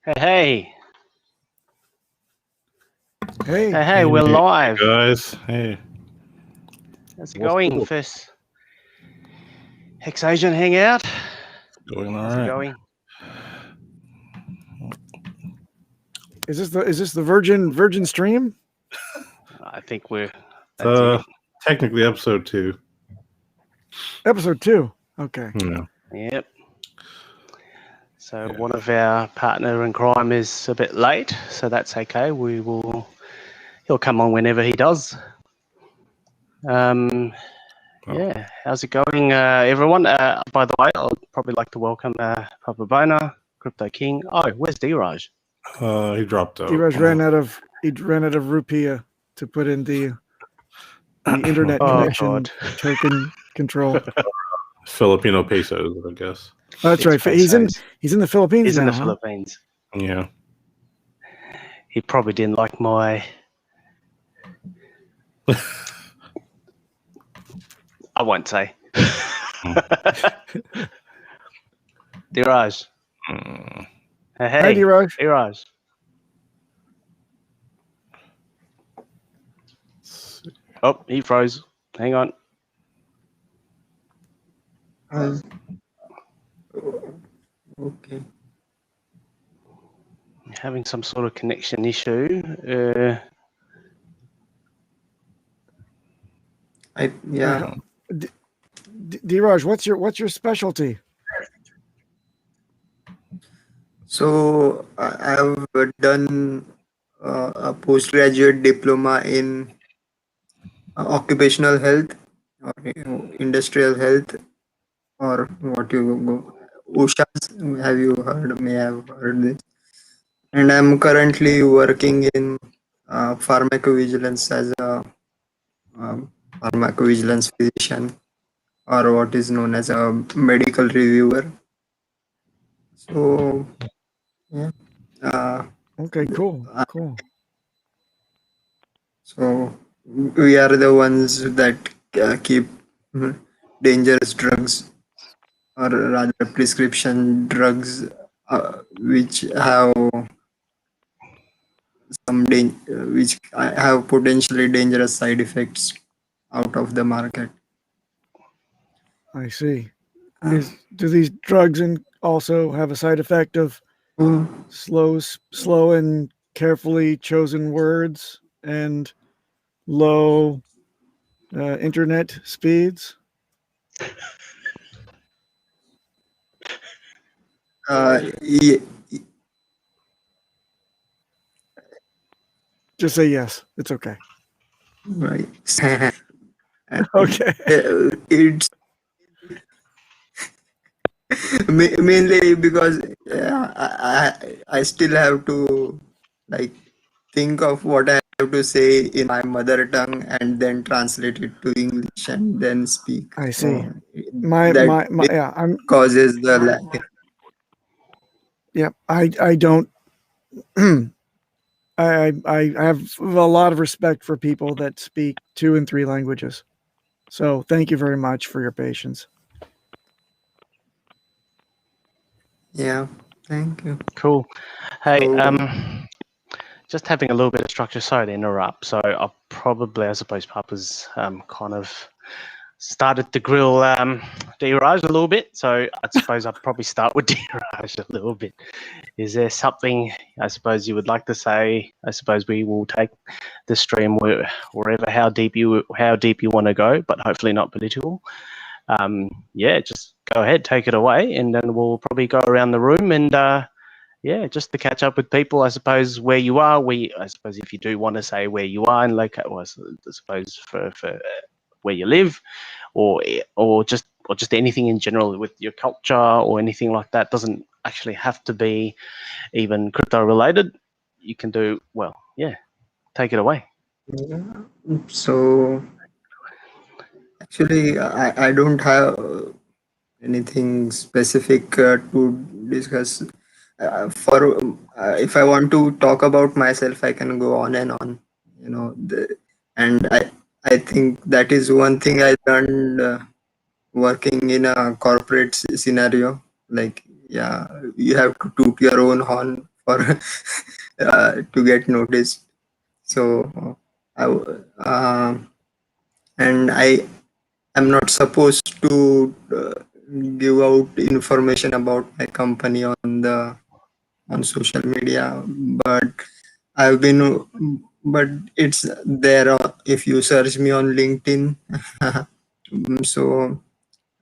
Hey, Hey, we're live. Hey guys, hey. How's it What's going? up? First HexAsian Hangout. Going all How's it right. going? is this the Virgin stream? I think that's it. Technically episode 2. Episode 2. Okay. Yeah. Yep. So Yeah. one of our partner in crime is a bit late, so that's okay. He'll come on whenever he does. Yeah. How's it going, everyone? By the way, I'd probably like to welcome Papa Bona, Crypto King. Oh, where's D-Raj? He dropped out. D-Raj ran out of rupiah to put in the internet connection God. token control. Filipino pesos, I guess. Oh, that's right. He's in the Philippines He's now. in the Philippines. Yeah. He probably didn't like my. I won't say. Diraj. Hey, Hi, D-Raj. Diraj. Oh, he froze. Hang on. Okay. Having some sort of connection issue. D-Raj, what's your specialty? So I have done a postgraduate diploma in occupational health or industrial health, or what you go OSHA's. Have you heard? May have heard this. And I'm currently working in pharmacovigilance as a pharmacovigilance physician, or what is known as a medical reviewer. So, yeah. Okay, cool. So we are the ones that keep dangerous drugs, or rather prescription drugs, which have which have potentially dangerous side effects out of the market. I see. Do these drugs also have a side effect of slow and carefully chosen words and low internet speeds? Yeah. Just say yes. It's okay. Right. Okay. It's mainly because I still have to think of what I have to say in my mother tongue and then translate it to English and then speak. I see. I'm causes the lack. Yeah, I don't. I have a lot of respect for people that speak 2 and 3 languages. So thank you very much for your patience. Yeah, thank you. Cool. Hey, just having a little bit of structure. Sorry to interrupt. So I'll probably, I suppose, Papa's kind of started to grill D-Raj a little bit. So I suppose I'll probably start with D-Raj a little bit. Is there something, I suppose, you would like to say? I suppose we will take the stream wherever, how deep you want to go, but hopefully not political. Yeah, just go ahead, take it away, and then we'll probably go around the room and yeah, just to catch up with people. I suppose where you are. I suppose if you do want to say where you are and locate, well, I suppose for where you live, or just anything in general with your culture or anything like that. Doesn't actually have to be even crypto related. You can do, well, yeah, take it away. Yeah. So actually I don't have anything specific to discuss. If I want to talk about myself, I can go on and on, and I think that is one thing I learned working in a corporate scenario. Like, yeah, you have to toot your own horn for to get noticed. So and I am not supposed to give out information about my company on social media, but I've been, but it's there if you search me on LinkedIn. So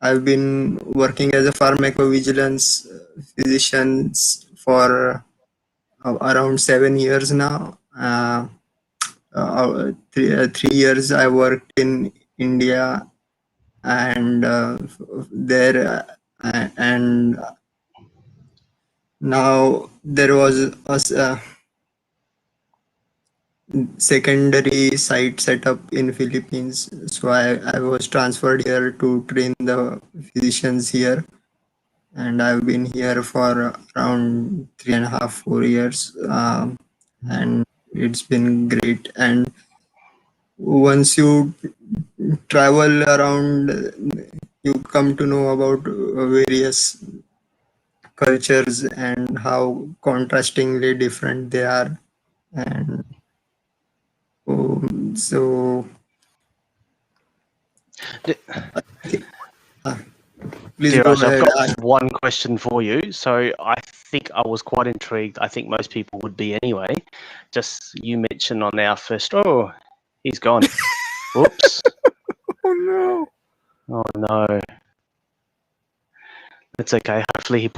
I've been working as a pharmacovigilance physician for around 7 years now. 3 years I worked in India, and there and now there was a secondary site set up in Philippines. So I was transferred here to train the physicians here, and I've been here for around 3.5, 4 years, and it's been great. And once you travel around, you come to know about various cultures and how contrastingly different they are. And so please go Dheeraj, I've ahead. got one question for you. So I think I was quite intrigued. I think most people would be anyway. Just you mentioned on our first. Oh, he's gone. Whoops. Oh no. Oh no. It's okay. Hopefully he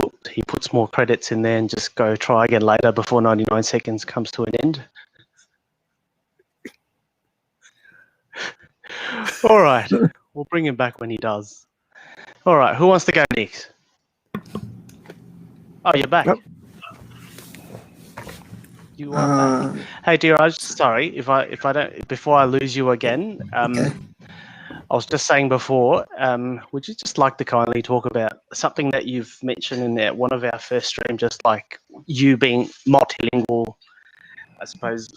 puts more credits in there and just go try again later before 99 seconds comes to an end. All right. We'll bring him back when he does. All right. Who wants to go next? Oh, you're back. Yep. You are back. Hey, Dheeraj, sorry if I don't before I lose you again. Okay. I was just saying before, would you just like to kindly talk about something that you've mentioned in one of our first streams, just like you being multilingual, I suppose,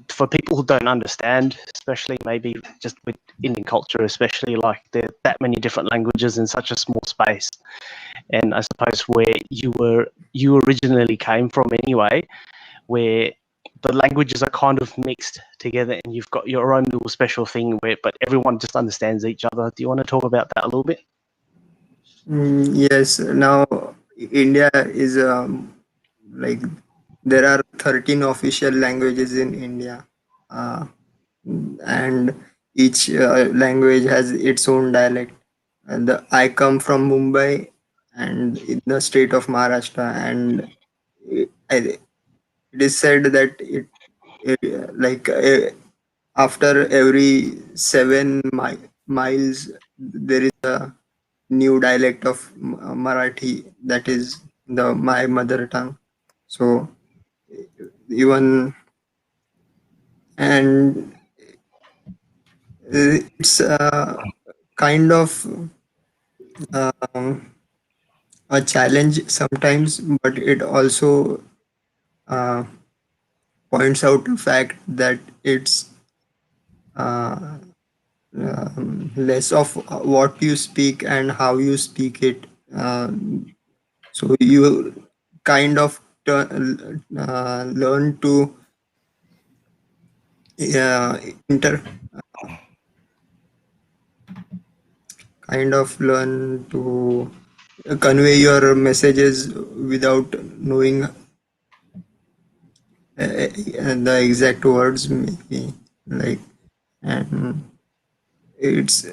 for people who don't understand, especially maybe just with Indian culture, especially like there are that many different languages in such a small space. And I suppose where you originally came from anyway, where the languages are kind of mixed together and you've got your own little special thing but everyone just understands each other. Do you want to talk about that a little bit? Yes. Now India is like there are 13 official languages in India, and each language has its own dialect. And I come from Mumbai, and in the state of Maharashtra, and it is said that after every 7 miles there is a new dialect of Marathi, that is my mother tongue. So even and it's kind of um, a challenge sometimes, but it also uh, points out the fact that it's uh, less of what you speak and how you speak it. So you kind of learn to uh, inter kind of learn to convey your messages without knowing the exact words, maybe, like. And it's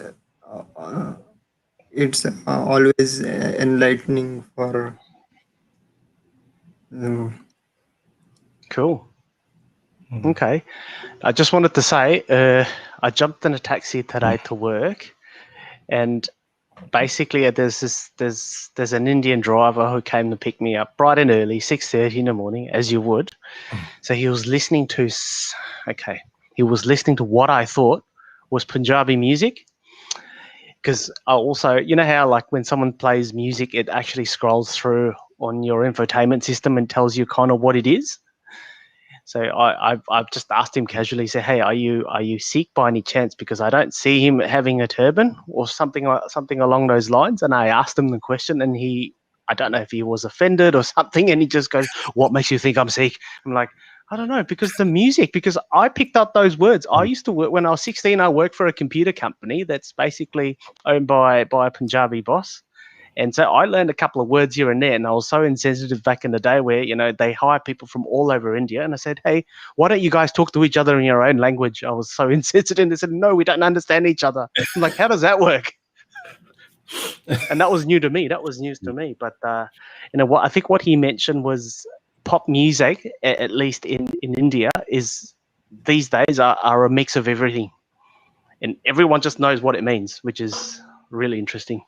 always enlightening for Cool. Okay. I just wanted to say, I jumped in a taxi today to work, and basically there's an Indian driver who came to pick me up bright and early, 6:30 in the morning, as you would. So he was listening to what I thought was Punjabi music, because I also, you know how like when someone plays music, it actually scrolls through on your infotainment system and tells you kind of what it is. So I've just asked him casually, say, hey, are you Sikh by any chance? Because I don't see him having a turban or something along those lines. And I asked him the question, and he I don't know if he was offended or something, and he just goes, "What makes you think I'm Sikh?" I'm like, I don't know, because the music, because I picked up those words. I used to work when I was 16. I worked for a computer company that's basically owned by a Punjabi boss. And so I learned a couple of words here and there, and I was so insensitive back in the day where, they hire people from all over India. And I said, hey, why don't you guys talk to each other in your own language? I was so insensitive. They said, no, we don't understand each other. I'm like, how does that work? And that was new to me. That was news to me. But, what I think what he mentioned was pop music, at least in India, is these days are a mix of everything. And everyone just knows what it means, which is really interesting.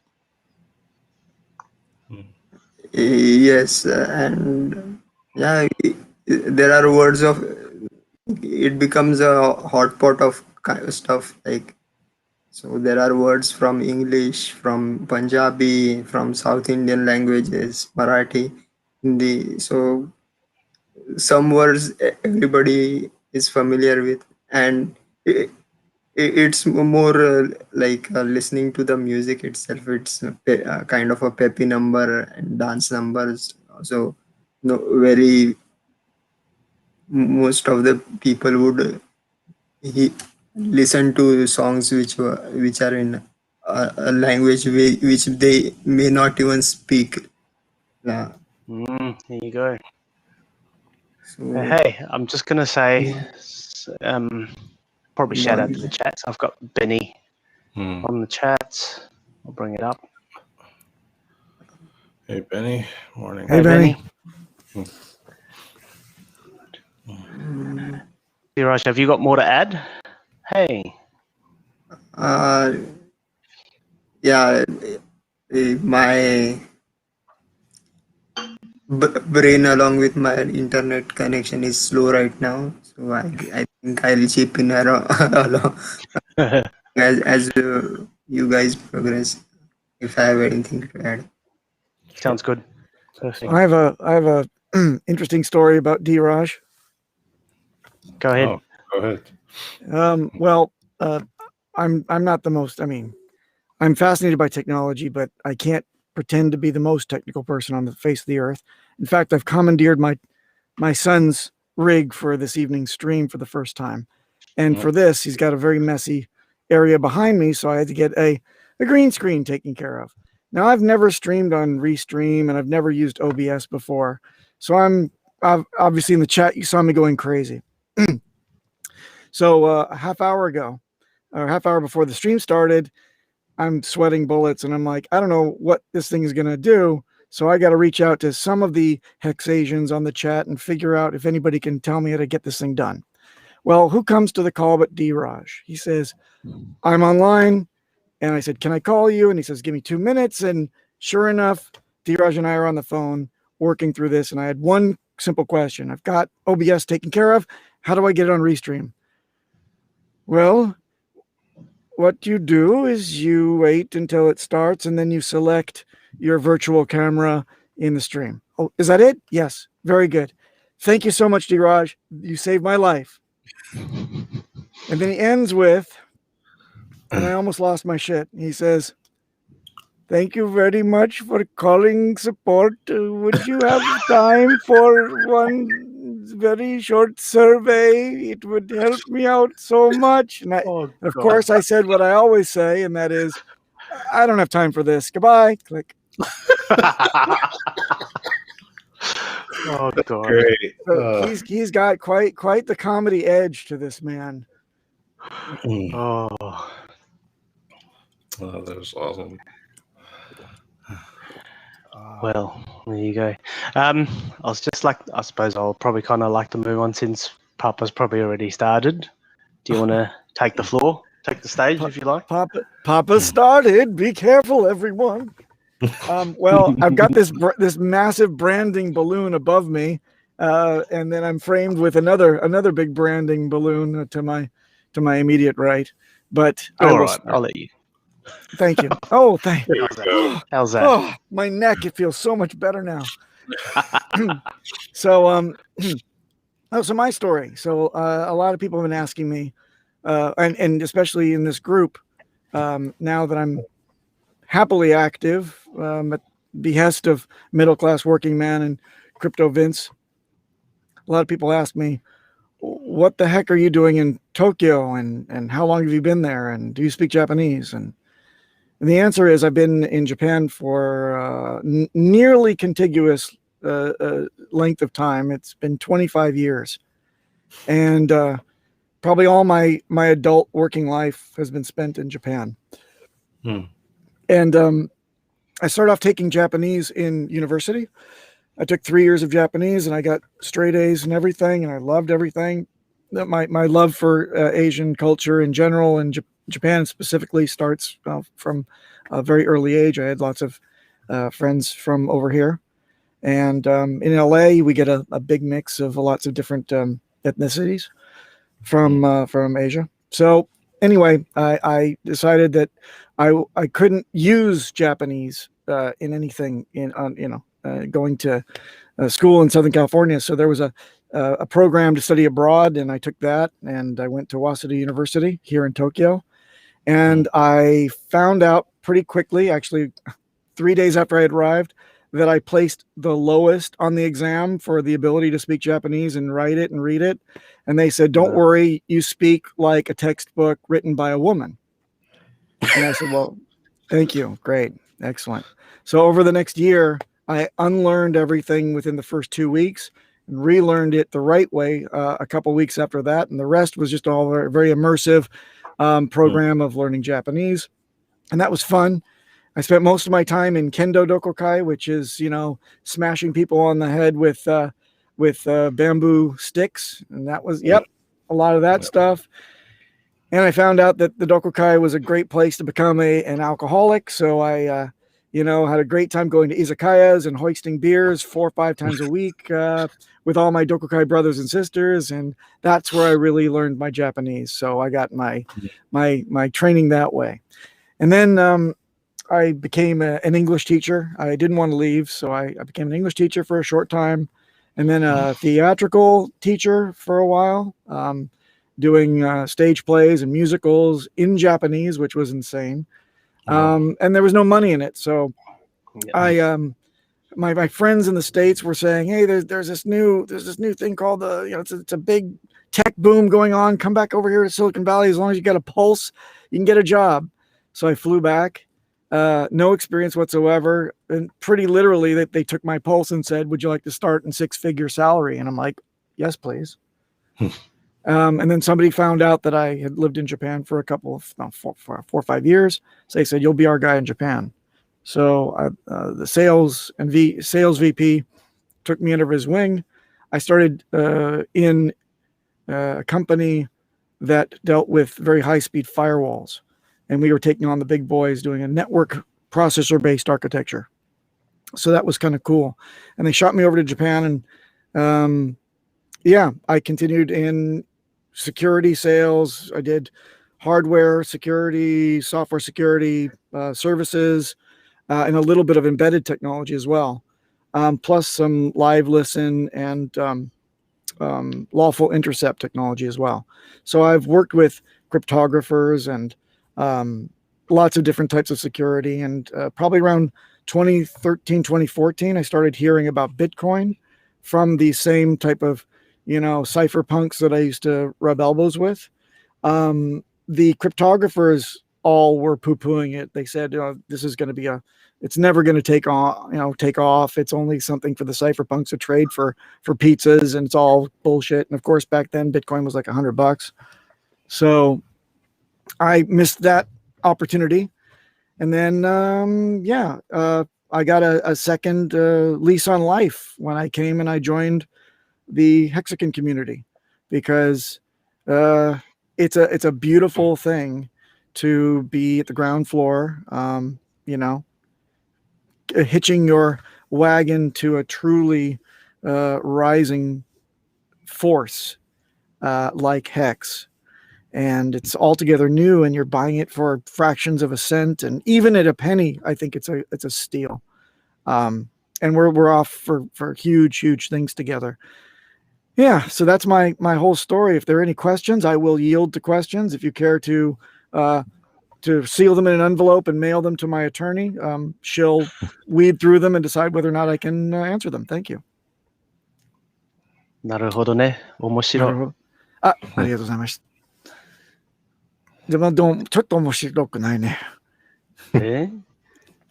Yes, and yeah, there are words of it becomes a hot pot of kind of stuff like. So there are words from English, from Punjabi, from South Indian languages, Marathi, Hindi. So some words everybody is familiar with, and it's more like listening to the music itself. It's kind of a peppy number and dance numbers. So no, very most of the people would he listen to songs which are in a language which they may not even speak. Yeah. There you go. So Hey, I'm just going to say, yeah. probably shout out to the chats. I've got Benny on the chat. I'll bring it up. Hey, Benny. Morning. Hey, Benny. Raj, have you got more to add? Hey. Yeah, my brain along with my internet connection is slow right now, so I think I'll chip in along as you guys progress if I have anything to add. Sounds good. Perfect. I have a interesting story about D-Raj. Go ahead. Oh, go ahead. I'm not the most. I mean, I'm fascinated by technology, but I can't pretend to be the most technical person on the face of the earth. In fact, I've commandeered my son's rig for this evening's stream for the first time, and for this, he's got a very messy area behind me, so I had to get a green screen taken care of. Now, I've never streamed on Restream, and I've never used OBS before, so I'm obviously in the chat. You saw me going crazy. So a half hour before the stream started, I'm sweating bullets, and I'm like, I don't know what this thing is going to do. So I got to reach out to some of the HexAsians on the chat and figure out if anybody can tell me how to get this thing done. Well, who comes to the call but D-Raj? He says, I'm online. And I said, can I call you? And he says, give me 2 minutes. And sure enough, D-Raj and I are on the phone working through this. And I had one simple question. I've got OBS taken care of. How do I get it on Restream? Well, what you do is you wait until it starts, and then you select your virtual camera in the stream. Oh, is that it? Yes. Very good. Thank you so much, D-Raj. You saved my life. And then he ends with, and I almost lost my shit. He says, thank you very much for calling support. Would you have time for one very short survey? It would help me out so much. And of course, I said what I always say, and that is, I don't have time for this. Goodbye. Click. Oh, God. Great. So he's got quite the comedy edge to this man. Oh. Oh, that was awesome. Well, there you go. I suppose I'll probably kind of like to move on since Papa's probably already started. Do you want to take the floor? Take the stage if you like. Papa started. Be careful, everyone. Well, I've got this massive branding balloon above me, and then I'm framed with another big branding balloon to my immediate right. But All right, I'll let you. Thank you. Oh, thank you. How's that? Oh, my neck, it feels so much better now. So so my story. So a lot of people have been asking me, and especially in this group, now that I'm happily active, behest of middle class working man and crypto Vince, a lot of people ask me, what the heck are you doing in Tokyo, and how long have you been there, and do you speak Japanese? And the answer is I've been in Japan for nearly contiguous length of time. It's been 25 years. And probably all my adult working life has been spent in Japan. And I started off taking Japanese in university. I took 3 years of Japanese and I got straight A's and everything, and I loved everything. My love for Asian culture in general and Japan specifically starts from a very early age. I had lots of friends from over here. And in LA, we get a big mix of lots of different ethnicities from Asia. So anyway, I decided that I couldn't use Japanese in anything going to school in Southern California. So there was a program to study abroad, and I took that, and I went to Waseda University here in Tokyo. And I found out pretty quickly, actually 3 days after I had arrived, that I placed the lowest on the exam for the ability to speak Japanese and write it and read it. And they said, don't worry, you speak like a textbook written by a woman. And I said, well, thank you. Great. Excellent. So over the next year, I unlearned everything within the first 2 weeks and relearned it the right way a couple weeks after that. And the rest was just all a very immersive program of learning Japanese. And that was fun. I spent most of my time in Kendo Dokokai, which is, smashing people on the head with bamboo sticks. And that was, a lot of that stuff. And I found out that the Dokokai was a great place to become an alcoholic. So I, had a great time going to izakayas and hoisting beers 4 or 5 times a week with all my Dokokai brothers and sisters. And that's where I really learned my Japanese. So I got my training that way. And then I became an English teacher. I didn't want to leave, so I became an English teacher for a short time, and then a theatrical teacher for a while, doing stage plays and musicals in Japanese, which was insane. And there was no money in it, so my friends in the States were saying, "Hey, there's this new thing called it's a big tech boom going on. Come back over here to Silicon Valley. As long as you got a pulse, you can get a job." So I flew back. No experience whatsoever. And pretty literally they took my pulse and said, would you like to start in 6-figure salary? And I'm like, yes, please. And then somebody found out that I had lived in Japan for four or 5 years. So they said, you'll be our guy in Japan. So the sales VP took me under his wing. I started in a company that dealt with very high-speed firewalls. And we were taking on the big boys doing a network processor-based architecture. So that was kind of cool. And they shot me over to Japan. And I continued in security sales. I did hardware security, software security services, and a little bit of embedded technology as well, plus some live listen and lawful intercept technology as well. So I've worked with cryptographers and lots of different types of security. And probably around 2013, 2014, I started hearing about Bitcoin from the same type of, cypherpunks that I used to rub elbows with. The cryptographers all were poo-pooing it. They said, this is going to be it's never going to take off. It's only something for the cypherpunks to trade for pizzas, and it's all bullshit. And of course, back then, Bitcoin was like $100. So I missed that opportunity. And then, I got a second lease on life when I came and I joined the HexAsian community, because it's a beautiful thing to be at the ground floor, hitching your wagon to a truly rising force like Hex. And it's altogether new, and you're buying it for fractions of a cent, and even at a penny, I think it's a steal. And we're off for huge things together. Yeah, so that's my whole story. If there are any questions, I will yield to questions. If you care to to seal them in an envelope and mail them to my attorney. She'll weed through them and decide whether or not I can answer them. Thank you. なるほどね。面白い。なるほど。ありがとうございました。でも、ちょっと面白くないね。Eh?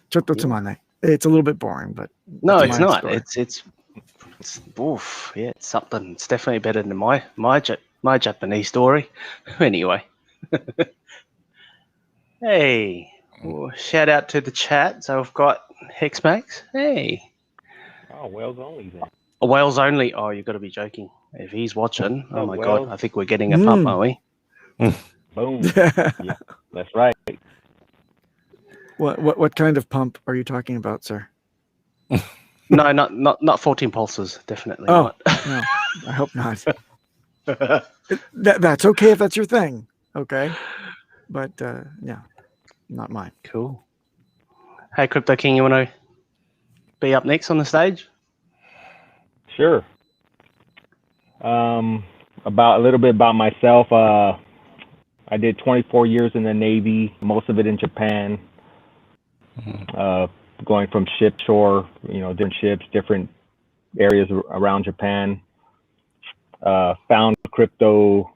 ちょっとつまんない。It's a little bit boring, but No, it's it's my not. story. It's oof, yeah, it's something. It's definitely better than my Japanese story. Anyway. Hey, well, shout out to the chat. So we've got Hexmax. Hey. Oh, Wales only then. Wales only. Oh, you've got to be joking. If he's watching, oh my Wales. God, I think we're getting a pump, aren't we? Boom. Yeah, that's right. What kind of pump are you talking about, sir? No, not 14 pulses. Definitely Oh, not. no, I hope not. That's okay if that's your thing. Okay. But yeah, not mine. Cool. Hey, Crypto King, you want to be up next on the stage? Sure. About a little bit about myself. I did 24 years in the Navy, most of it in Japan. Going from ship shore, different ships, different areas around Japan. Found crypto,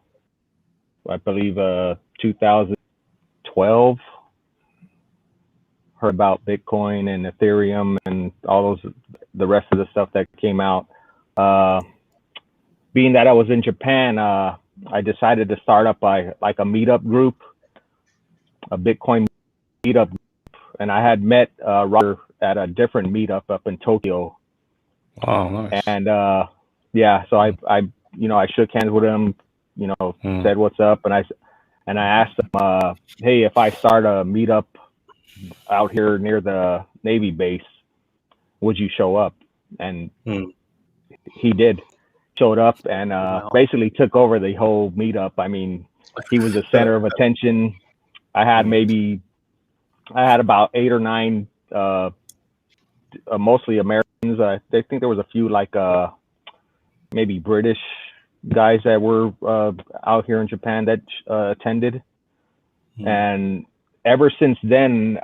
I believe, 2012. Heard about Bitcoin and Ethereum and all the rest of the stuff that came out. Being that I was in Japan, I decided to start up a meetup group, a Bitcoin meetup group, and I had met Roger at a different meetup up in Tokyo. Oh, nice. And yeah, so I shook hands with him, said what's up, and I asked him, hey, if I start a meetup out here near the Navy base, would you show up? And he did. Showed up and basically took over the whole meetup. I mean, he was the center of attention. I had about 8 or 9, mostly Americans. I think there was a few maybe British guys that were out here in Japan that attended. And ever since then,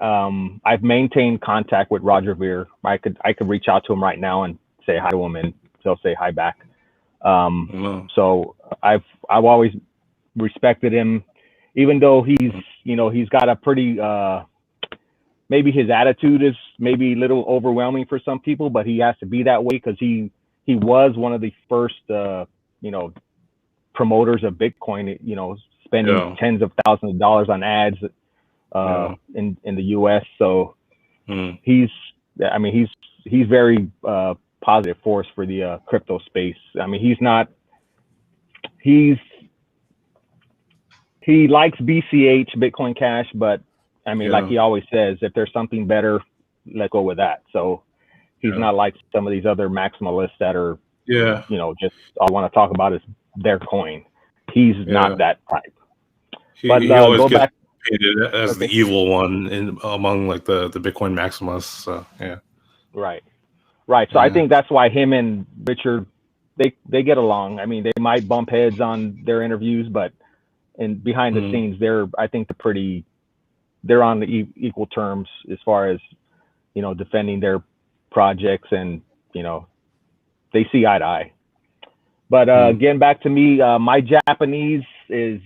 I've maintained contact with Roger Ver. I could reach out to him right now and say hi to him, and he'll say hi back. So I've always respected him, even though he's got a pretty maybe his attitude is maybe a little overwhelming for some people, but he has to be that way because he was one of the first promoters of Bitcoin, spending tens of thousands of dollars on ads in the US. So he's very positive force for the crypto space. I mean, he likes BCH, Bitcoin Cash, but I mean, like he always says, if there's something better, let go with that. So he's not like some of these other maximalists that are, just all I want to talk about is their coin. He's not that type. He always gets painted as the evil one among like the Bitcoin maximalists. So, yeah. Right. So I think that's why him and Richard, they get along. I mean, they might bump heads on their interviews, but behind the scenes, they're on the equal terms as far as, defending their projects, and, they see eye to eye. But getting back to me, my Japanese is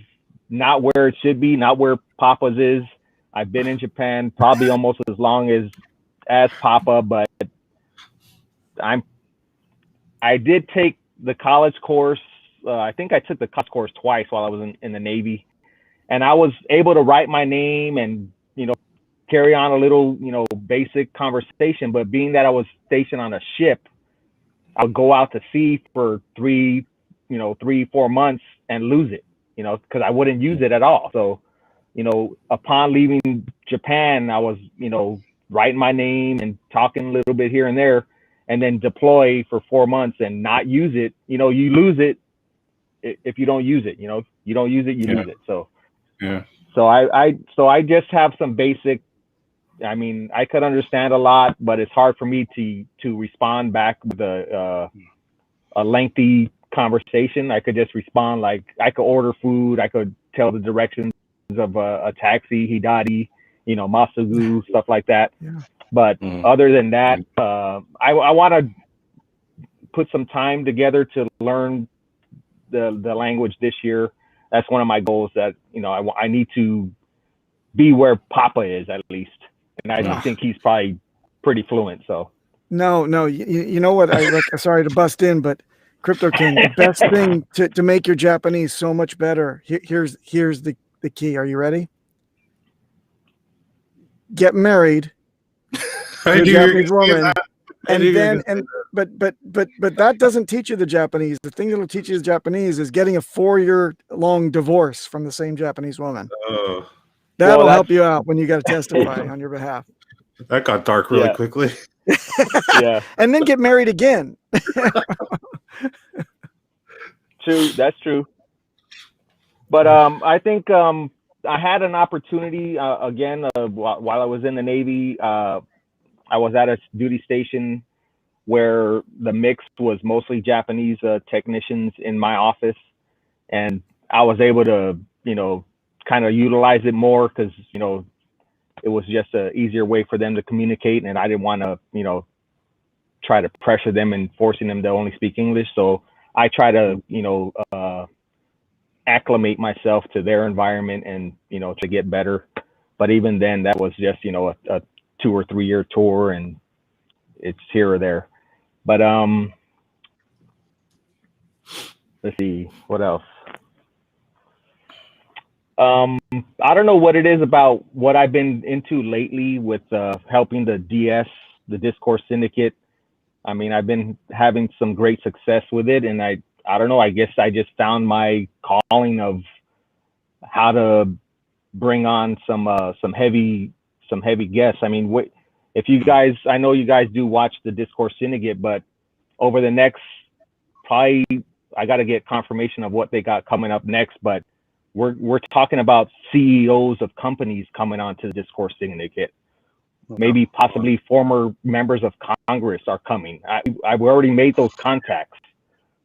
not where it should be, not where Papa's is. I've been in Japan probably almost as long as Papa, but I did take the college course. I think I took the college course twice while I was in the Navy, and I was able to write my name and, carry on a little, basic conversation. But being that I was stationed on a ship, I would go out to sea for 3, 4 months and lose it, because I wouldn't use it at all. So, upon leaving Japan, I was, writing my name and talking a little bit here and there, and then deploy for 4 months and not use it. You lose it if you don't use it. You don't use it, you lose it. So, so I just have some basic. I mean, I could understand a lot, but it's hard for me to respond back with a lengthy conversation. I could just respond like I could order food, I could tell the directions of a taxi, hidari, masugu, stuff like that. Yeah. But other than that, I want to put some time together to learn the language this year. That's one of my goals. That I need to be where Papa is at least, and I think he's probably pretty fluent. So no, you know what? Sorry to bust in, but Crypto King, the best thing to make your Japanese so much better. Here's the key. Are you ready? Get married to a Japanese woman, but that doesn't teach you the Japanese. The thing that'll teach you the Japanese is getting a 4-year-long divorce from the same Japanese woman. That'll help you out when you got to testify on your behalf. That got dark really quickly. Yeah, and then get married again. True, that's true. But I think I had an opportunity again while I was in the Navy. I was at a duty station where the mix was mostly Japanese technicians in my office, and I was able to, kind of utilize it more because, it was just an easier way for them to communicate, and I didn't want to, try to pressure them and forcing them to only speak English. So I try to, acclimate myself to their environment and, to get better. But even then, that was just, a 2 or 3 year tour, and it's here or there. But let's see, what else? I don't know what it is about what I've been into lately with helping the Discourse Syndicate. I mean, I've been having some great success with it, and I don't know, I guess I just found my calling of how to bring on some heavy guests. I mean, if you guys, I know you guys do watch the Discourse Syndicate, but over the next, probably, I got to get confirmation of what they got coming up next, but we're talking about CEOs of companies coming on to the Discourse Syndicate. Maybe possibly former members of Congress are coming. I've already made those contacts.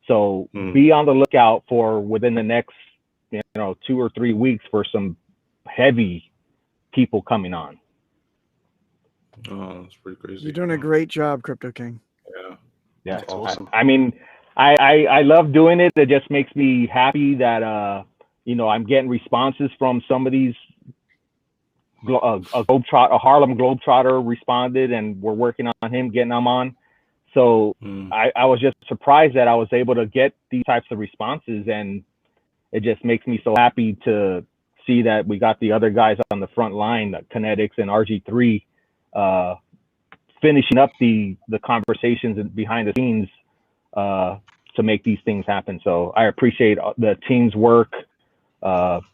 So be on the lookout for within the next, 2 or 3 weeks for some heavy people coming on. Oh, that's pretty crazy. You're doing a great job, Crypto King. Yeah, that's awesome. I mean, I love doing it. It just makes me happy that I'm getting responses from some of these. A Harlem Globetrotter responded, and we're working on him, getting him on. So I was just surprised that I was able to get these types of responses, and it just makes me so happy to see that we got the other guys on the front line, Kinetics and RG3, finishing up the conversations and behind the scenes to make these things happen. So I appreciate the team's work.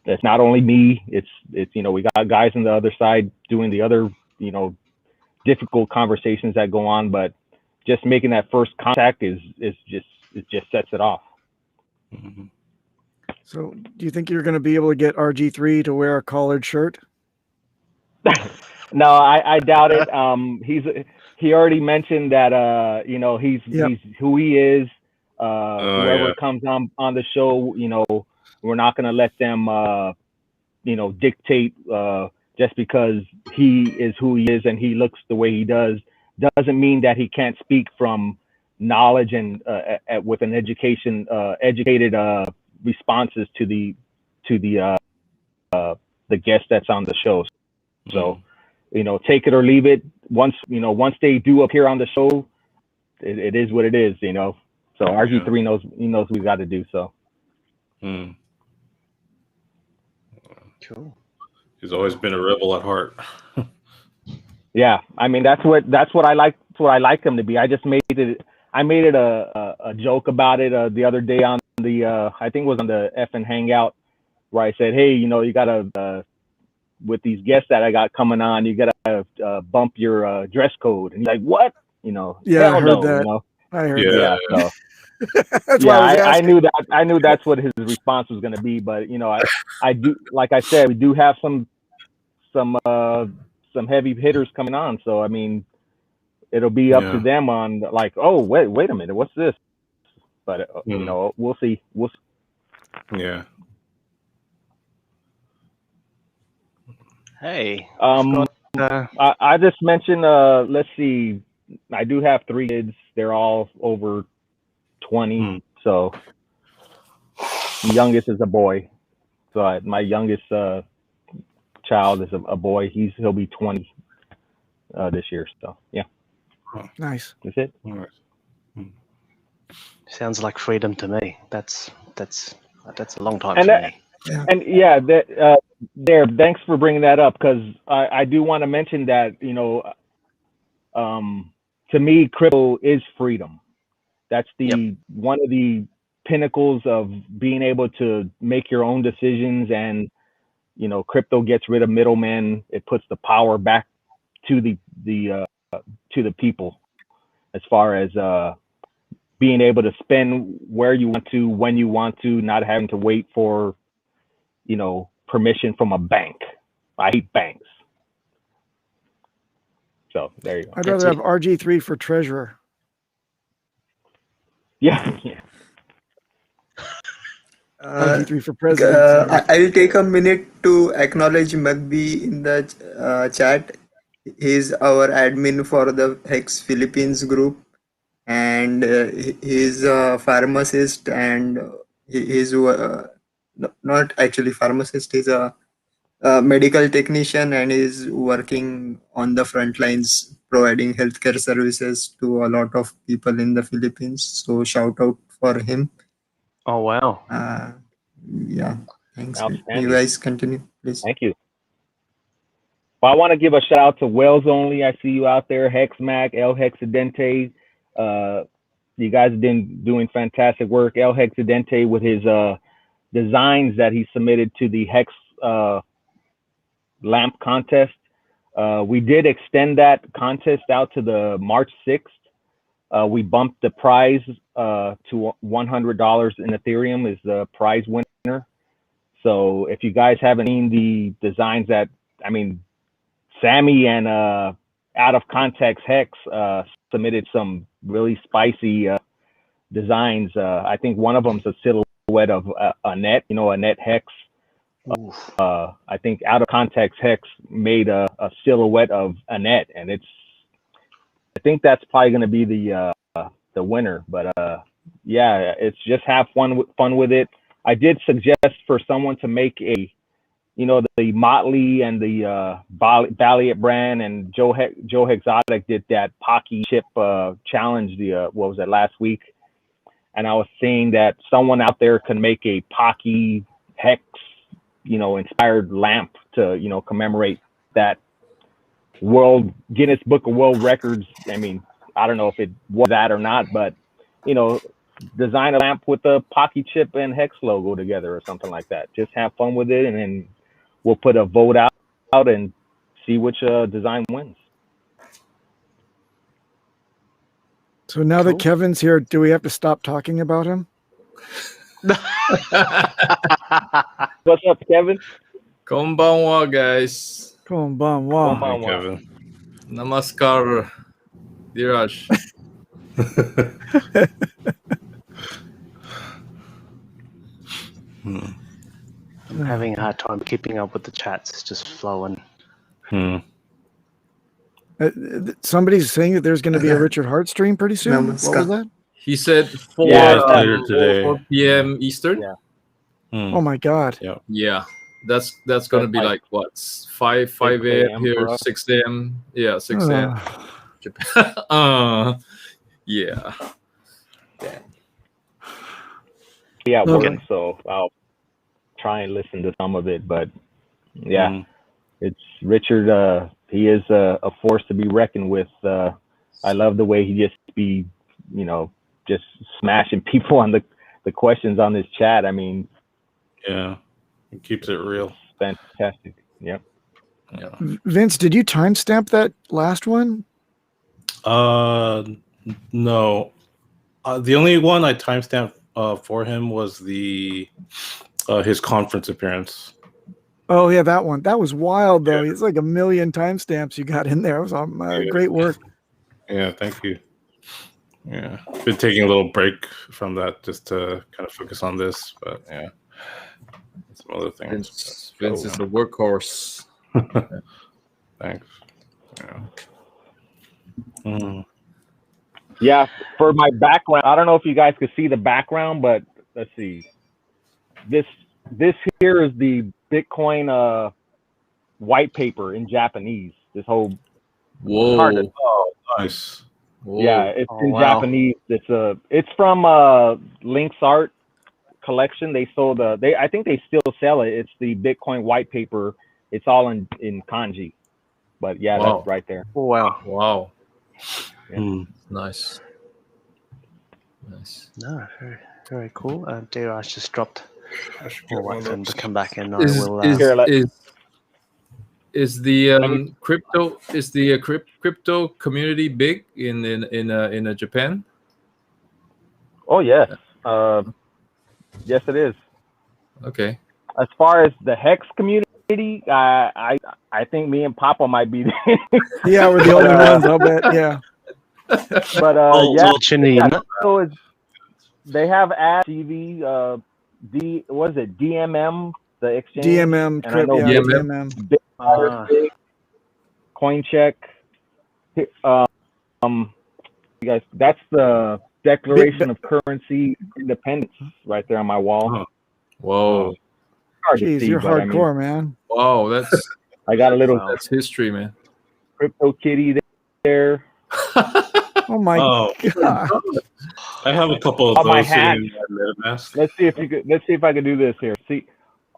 It's not only me, it's we got guys on the other side doing the other difficult conversations that go on, but just making that first contact it just sets it off. So do you think you're going to be able to get RG3 to wear a collared shirt? No, I doubt it. He already mentioned that he's who he is. Whoever comes on the show, we're not going to let them, dictate just because he is who he is and he looks the way he does, doesn't mean that he can't speak from knowledge and with an educated responses to the guest that's on the show. So, take it or leave it. Once they do appear on the show, it is what it is, So RG3 knows what we got to do. So. Cool. He's always been a rebel at heart. Yeah, I mean that's what I like. That's what I like him to be. I just made it. I made it a joke about it the other day on the I think it was on the effing Hangout, where I said, hey, you gotta with these guests that I got coming on, you gotta bump your dress code. And he's like, what? Yeah, I heard that. I heard that. So. That's why I was asking. I knew that's what his response was going to be, but I do, like I said, we do have some heavy hitters coming on, so I mean, it'll be up to them on like, oh wait a minute, what's this? But we'll see. Yeah. Hey, Um, Scott, I just mentioned. Let's see. I do have 3 kids. They're all over 20. So the youngest is a boy. So my youngest child is a boy. He'll be 20 this year. So yeah, Nice. that's it. All right. sounds like freedom to me. That's a long time And for that, me. Yeah. and yeah, that there. Thanks for bringing that up because I do want to mention that to me, crypto is freedom. That's Yep. one of the pinnacles of being able to make your own decisions. And crypto gets rid of middlemen. It puts the power back to the people as far as being able to spend where you want to, when you want to, not having to wait for permission from a bank. I hate banks. So there you go. I'd That's rather it. have RG3 for treasurer. Yeah. RG3 for president. Sorry. I'll take a minute to acknowledge Magby in the chat. He's our admin for the Hex Philippines group, and he's a pharmacist, and he's not actually pharmacist. He's a medical technician, and is working on the front lines providing healthcare services to a lot of people in the Philippines. So shout out for him. Oh wow. Yeah, thanks. You Outstanding. guys continue, please. Thank you. Well, I want to give a shout out to Wells Only. I see you out there, HexMac, El Hexadente. You guys have been doing fantastic work. El Hexadente with his designs that he submitted to the Hex lamp contest. We did extend that contest out to the March 6th. We bumped the prize to $100 in Ethereum is the prize winner. So if you guys haven't seen the designs Sammy and Out of Context Hex submitted some really spicy designs. I think one of them is a silhouette of Annette, Annette Hex. I think Out of Context Hex made a silhouette of Annette, and I think that's probably going to be the winner. But yeah, it's just have fun with it. I did suggest for someone to make the Motley and the Balliet brand, and Joe Exotic did that Pocky chip challenge. What was it, last week? And I was saying that someone out there can make a Pocky Hex, inspired lamp to commemorate that Guinness Book of World Records. I don't know if it was that or not, but design a lamp with the Pocky chip and Hex logo together or something like that. Just have fun with it, and then we'll put a vote out and see which design wins. So now that Kevin's here, do we have to stop talking about him? What's up, Kevin? Konbanwa, guys. Konbanwa. Hi, Kevin. Namaskar, Dheeraj. I'm having a hard time keeping up with the chats. It's just flowing. Somebody's saying that there's going to be a Richard Hart stream pretty soon. What was that? He said 4, later today. 4 p.m. Eastern. Yeah. Oh my God. Yeah. That's going to be like what? 5 a.m. here, 6 a.m. Yeah, 6 a.m. Japan. Yeah. Yeah, work, so I'll try and listen to some of it. But yeah, it's Richard. He is a force to be reckoned with. I love the way he just just smashing people on the questions on this chat. Yeah, it keeps it real. Fantastic. Yep. Yeah. Vince, did you timestamp that last one? No. The only one I timestamped for him was his conference appearance. Oh yeah, that one. That was wild though. It's like 1 million timestamps you got in there. It was great work. Yeah, thank you. Yeah, been taking a little break from that just to kind of focus on this, but yeah, some other things. Vince is the workhorse. Thanks. Yeah. Mm. Yeah, for my background, I don't know if you guys could see the background, but let's see. This here is the Bitcoin white paper in Japanese. This whole Whoa. Oh, nice. Whoa. yeah, it's Oh, in wow. Japanese. It's from Link's Art collection. They sold I think they still sell it. It's the Bitcoin white paper. It's all in kanji. But yeah, Wow. that's right there. Oh, wow. Wow. Yeah. Mm. Nice. Nice. No, very, very cool. Diraj just dropped. I should We'll get one wait of for him to those. come back in. I Is will. Here, let- is the me- crypto community big in Japan? Oh yes. Yes it is. Okay. As far as the Hex community, I think me and Papa might be there. Yeah, we're the only ones. I'll bet. Yeah. But All yeah, Chinese. so they have ads, TV, what is it, DMM, the exchange, DMM, and I know yeah, DMM. DMM. CoinCheck. You guys, that's the Declaration of Currency Independence right there on my wall. Oh. Whoa. Hard to Jeez, see, you're but I mean, hardcore, man. Wow, that's I got a little Wow. that's history, man. crypto kitty there. Oh my Oh, god. I have a couple of On my those sitting hat. in my MetaMask. Let's see if I can do this here. See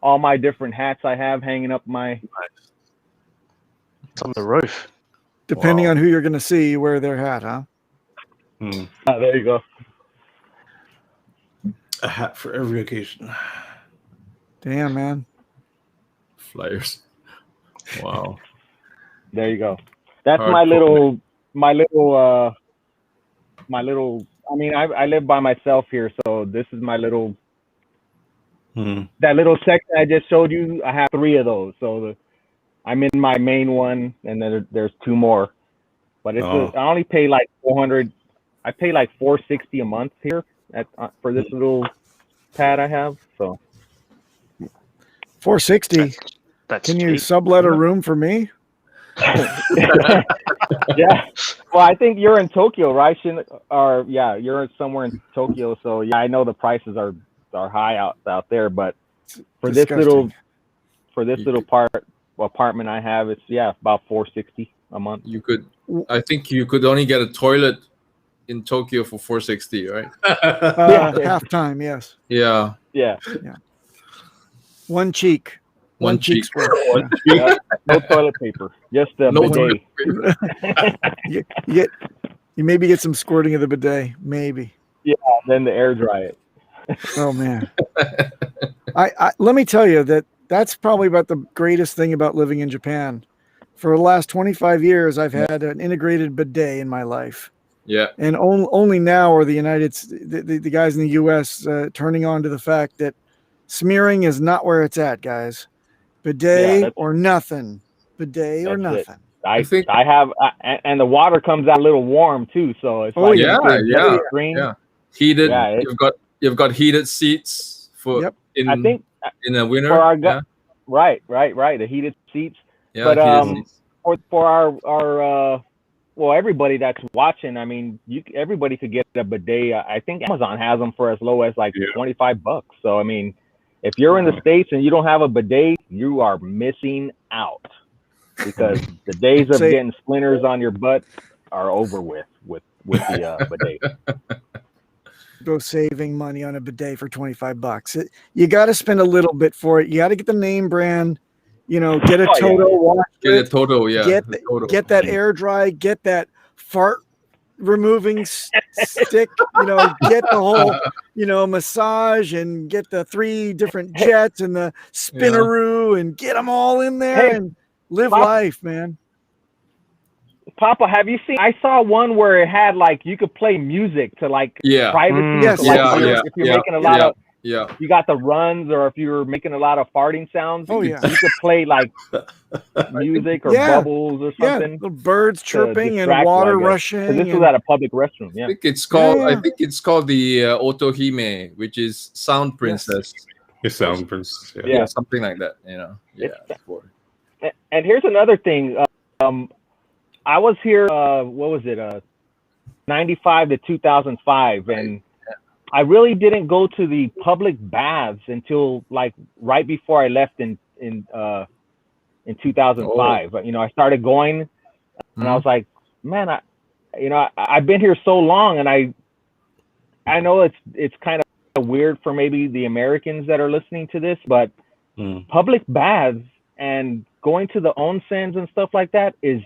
all my different hats I have hanging up my. It's on the roof. Depending Wow. on who you're going to see, you wear their hat, huh? Mm. There you go. A hat for every occasion. Damn, man. Flyers. Wow. There you go. That's Hardcore. my little. I mean, I live by myself here, so this is my little. Mm. That little section I just showed you, I have 3 of those. So I'm in my main one, and then there's 2 more. But it's Oh. I only pay like 400. I pay like $460 a month here for this little pad I have. So 460. That's Can you cheap. sublet a room for me? yeah. Well, I think you're in Tokyo, right? Or yeah, you're somewhere in Tokyo. So yeah, I know the prices are high out there, but for Disgusting. this little apartment I have, it's about $460 a month. I think you could only get a toilet in Tokyo for $460, right? Halftime, yes. Yeah. Yeah. One cheek. One cheek. worth. One Yeah. cheek. No toilet paper, just a No bidet. toilet paper. You maybe get some squirting of the bidet. Maybe. Then the air dry it. Oh man. I let me tell you that's probably about the greatest thing about living in Japan. For the last 25 years, I've had an integrated bidet in my life. Yeah. And only now are the the guys in the U.S. Turning on to the fact that smearing is not where it's at, guys. Bidet or nothing. Bidet or That's it. nothing. I think- have, and the water comes out a little warm too, so it's Oh, like yeah. Yeah. Heated. Yeah, You've got heated seats for Yep. I think in the winter. for our yeah. right, the heated seats. Yeah. But heated seats. for our well, everybody that's watching, I mean, everybody could get a bidet. I think Amazon has them for as low as like $25. So I mean, if you're in the States and you don't have a bidet, you are missing out, because the days of getting splinters on your butt are over with the bidet. Go saving money on a bidet for $25. You got to spend a little bit for it. You got to get the name brand. Get a Toto wash. Get a Toto, yeah. Get that air dry. Get that fart removing stick. Get the whole massage, and get the 3 different jets and the spinaroo, and get them all in there and live life, man. Papa, have you seen? I saw one where it had like you could play music to like privacy. Yes. So, like, if you're making a lot of you got the runs, or if you're making a lot of farting sounds, you could play like music or bubbles or something. Little birds chirping and water rushing. So this was at a public restroom. Yeah. I think it's called. I think it's called the Otohime, which is Sound Princess. Yes. Sound Princess. Yeah, something like that. Yeah. And here's another thing. I was here. What was it? 95 to 2005, and I really didn't go to the public baths until like right before I left in 2005. You know, I started going, and I was like, man, I've been here so long, and I know it's kind of weird for maybe the Americans that are listening to this, but public baths and going to the onsens and stuff like that is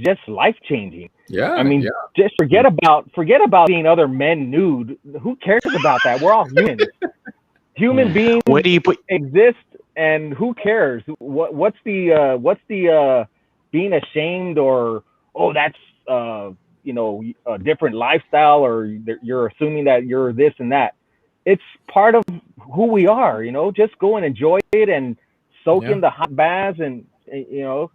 just life changing. Yeah. I mean, just forget about seeing other men nude. Who cares about that? We're all humans. Human beings Where do you put exist, and who cares? What's the being ashamed or that's you know, a different lifestyle, or you're assuming that you're this and that. It's part of who we are, you know. Just go and enjoy it and soak in the hot baths, and you know.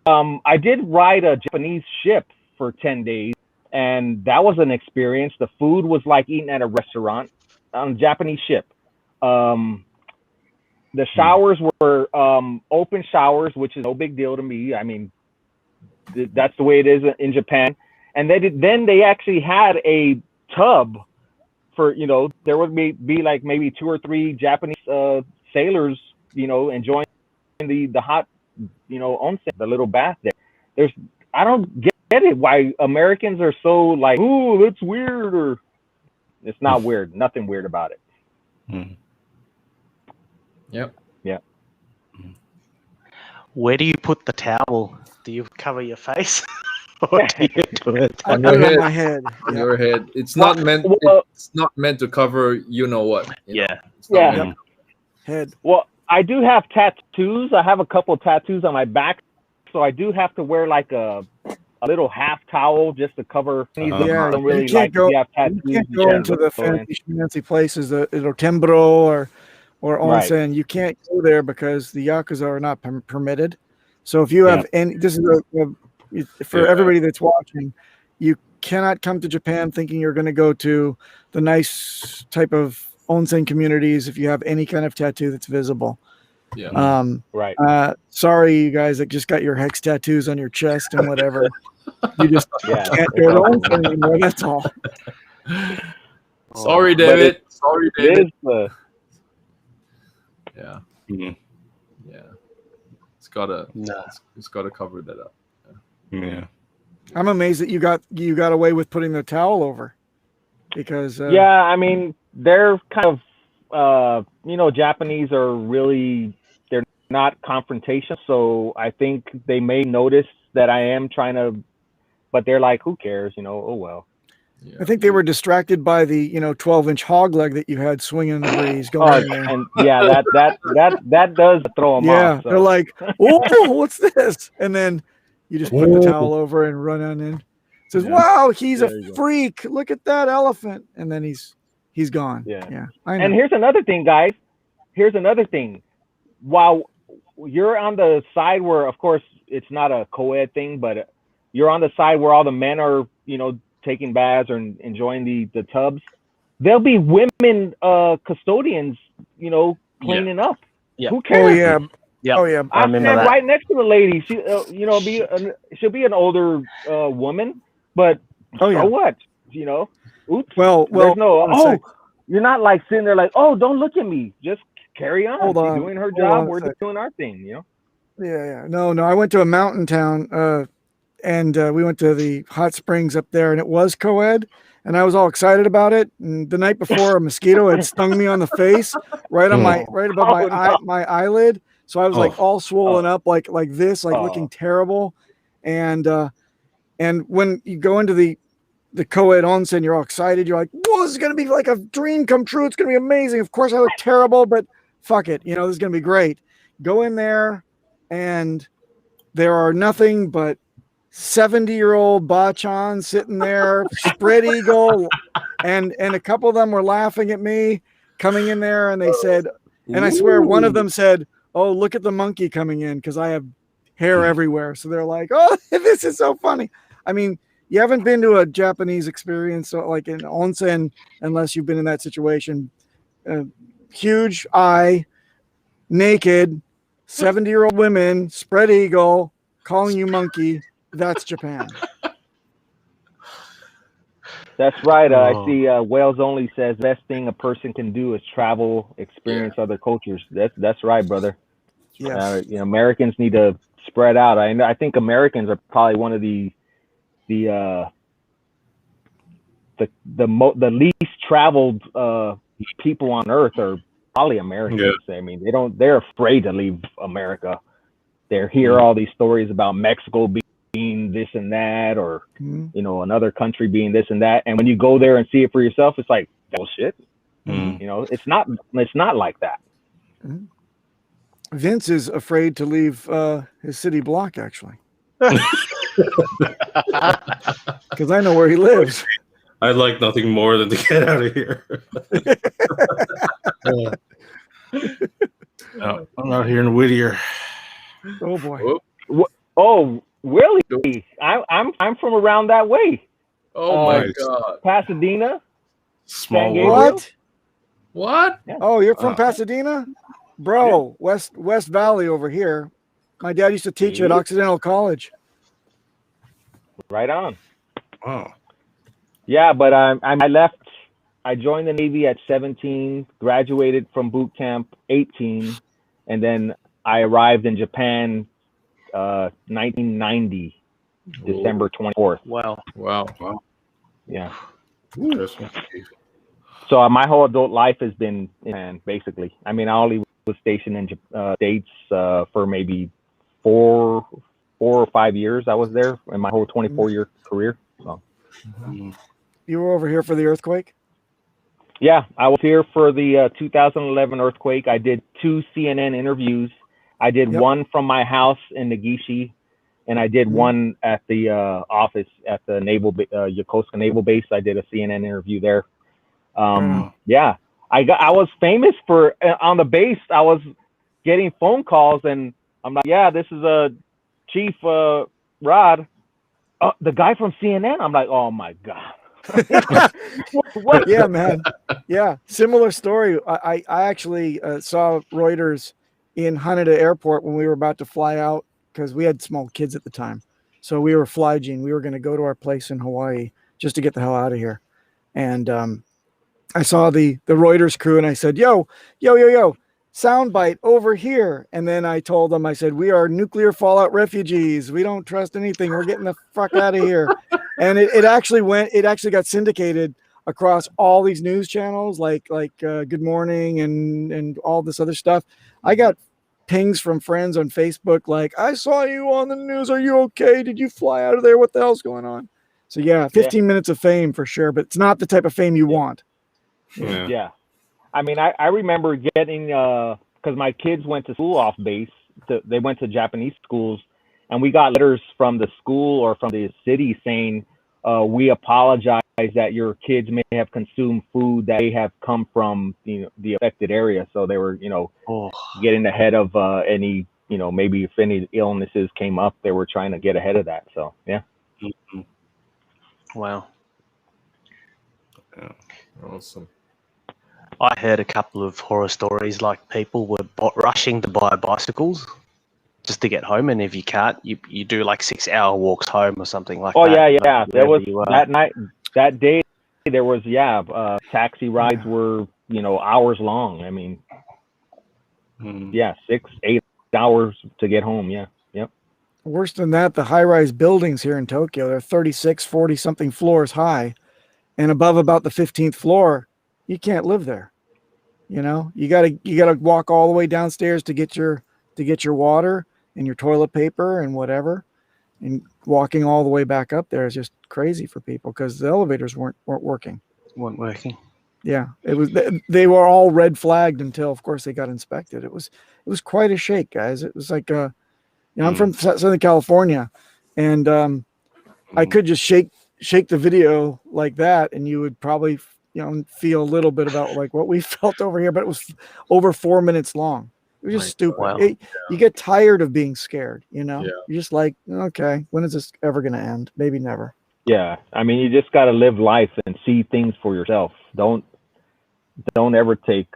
I did ride a Japanese ship for 10 days, and that was an experience. The food was like eating at a restaurant on a Japanese ship. The showers were open showers, which is no big deal to me. I mean, that's the way it is in Japan. And then they actually had a tub for, you know, there would be like maybe 2 or 3 Japanese sailors, you know, enjoying the hot, you know, onsen, the little bath there. I don't get it why Americans are so like, ooh, that's weird, or it's not weird. Nothing weird about it. Yep. Yeah. Where do you put the towel? Do you cover your face? Or do you do it? I On put your it on head. my head. On Yeah. your head. It's not meant. It's not meant to cover. You know what? You know, it's not meant- Head. Well, I do have tattoos. I have a couple of tattoos on my back, so I do have to wear like a little half towel just to cover. Yeah, I don't really you can't like go. if you have tattoos. You can't go into the fancy places, the Tembro or onsen. You can't go there because the yakuza are not permitted. So if you have any, this is for everybody that's watching, you cannot come to Japan thinking you're going to go to the nice type of onsen communities if you have any kind of tattoo that's visible. Yeah. Right. Sorry, you guys that just got your hex tattoos on your chest and whatever. You just can't go to onsen anymore. That's all. Sorry, David. Sorry, David. Yeah. Yeah. It's gotta cover that up. Yeah. I'm amazed that you got away with putting the towel over, because I mean, they're kind of you know, Japanese are really, they're not confrontational, so I think they may notice that I am trying to, but they're like, who cares, you know? Oh well. Yeah. I think they were distracted by the 12-inch hog leg that you had swinging in the breeze going in there. And that does throw them off. So. They're like, oh, what's this? And then you just put the towel over and run on in. Says, wow, he's a freak. Look at that elephant. And then he's gone. Yeah. I know. And here's another thing, guys. Here's another thing. While you're on the side where, of course, it's not a co-ed thing, but you're on the side where all the men are, you know, taking baths or enjoying the tubs, there'll be women custodians, you know, cleaning up. Yeah. Who cares? Oh yeah. Yep. Oh yeah. I stand right next to the lady. She, you know, she'll be an older woman, but so what? You know? Oops. Well. There's no. You're not like sitting there like, oh, don't look at me. Just carry on. Hold on. She's doing her job. We're doing our thing. You know? Yeah. No. I went to a mountain town, and we went to the hot springs up there, and it was co-ed, and I was all excited about it. And the night before, a mosquito had stung me on the face, right above my eyelid. So I was like all swollen up, like this, like looking terrible. And when you go into the co-ed onsen, you're all excited. You're like, whoa, this is gonna be like a dream come true. It's gonna be amazing. Of course, I look terrible, but fuck it, this is gonna be great. Go in there, and there are nothing but 70-year-old bachans sitting there, spread eagle, and a couple of them were laughing at me coming in there, and they said, and I swear one of them said, oh, look at the monkey coming in, because I have hair everywhere. So they're like, oh, this is so funny. I mean, you haven't been to a Japanese experience, so like in onsen, unless you've been in that situation. Huge eye, naked, 70-year-old women, spread eagle, calling you monkey. That's Japan. That's right. I Oh. see Wales Only says best thing a person can do is travel, experience other cultures. That's right, brother. Yes. Americans need to spread out. I think Americans are probably one of the least traveled people on earth are probably Americans. I mean, they're afraid to leave America. They hear all these stories about Mexico being this and that, or another country being this and that. And when you go there and see it for yourself, it's like bullshit. It's not like that. Vince is afraid to leave his city block, actually, because I know where he lives. I'd like nothing more than to get out of here. I'm out here in Whittier. Oh boy. Oh, really? I'm from around that way. Oh my God. Pasadena. Small What? What? Yeah. Oh, you're from Pasadena? Bro, West Valley over here. My dad used to teach at Occidental College. Right on. Wow. Yeah, but I left. I joined the Navy at 17, graduated from boot camp 18, and then I arrived in Japan 1990, December 24th. Wow. Yeah. Interesting. So my whole adult life has been in Japan, basically. I mean, I only was stationed in States for maybe 4 or 5 years. I was there in my whole 24-year career. So. You were over here for the earthquake? Yeah, I was here for the 2011 earthquake. I did 2 CNN interviews. I did one from my house in Nagishi, and I did one at the office at the Yokosuka Naval Base. I did a CNN interview there. Yeah, I was famous for on the base. I was getting phone calls, and I'm like, yeah, this is a Chief Rod, the guy from CNN. I'm like, oh my God. What? Yeah, man. Yeah, similar story. I actually saw Reuters in Haneda Airport when we were about to fly out, because we had small kids at the time. So we were flying. We were going to go to our place in Hawaii just to get the hell out of here. And I saw the Reuters crew, and I said, yo, soundbite over here. And then I told them, I said, we are nuclear fallout refugees. We don't trust anything. We're getting the fuck out of here. And it actually got syndicated across all these news channels, like Good Morning and all this other stuff. I got pings from friends on Facebook like, I saw you on the news. Are you okay? Did you fly out of there? What the hell's going on? So yeah, 15 minutes of fame for sure, but it's not the type of fame you want. Yeah. I mean, I remember getting, because my kids went to school off base. They went to Japanese schools, and we got letters from the school or from the city saying, we apologize that your kids may have consumed food that may have come from the affected area. So they were, getting ahead of any, maybe if any illnesses came up, they were trying to get ahead of that. So, yeah. Wow. Yeah. Awesome. I heard a couple of horror stories, like people were rushing to buy bicycles just to get home, and if you can't, you do like 6-hour walks home or something like that. Oh yeah. There was that night, that day, there was taxi rides were hours long. I mean, 6-8 hours to get home. Yeah. Yep. Worse than that, the high-rise buildings here in Tokyo, they're 36, 40 something floors high, and above about the 15th floor, you can't live there. You gotta walk all the way downstairs to get your water and your toilet paper and whatever, and walking all the way back up there is just crazy for people because the elevators weren't working. Weren't working. Yeah, it was. They were all red flagged until, of course, they got inspected. It was quite a shake, guys. It was like, I'm from Southern California, and I could just shake the video like that, and you would probably feel a little bit about like what we felt over here, but it was over 4 minutes long. It was just stupid. Wow. You get tired of being scared, Yeah. You're just like, okay, when is this ever going to end? Maybe never. Yeah. I mean, you just got to live life and see things for yourself. Don't ever take,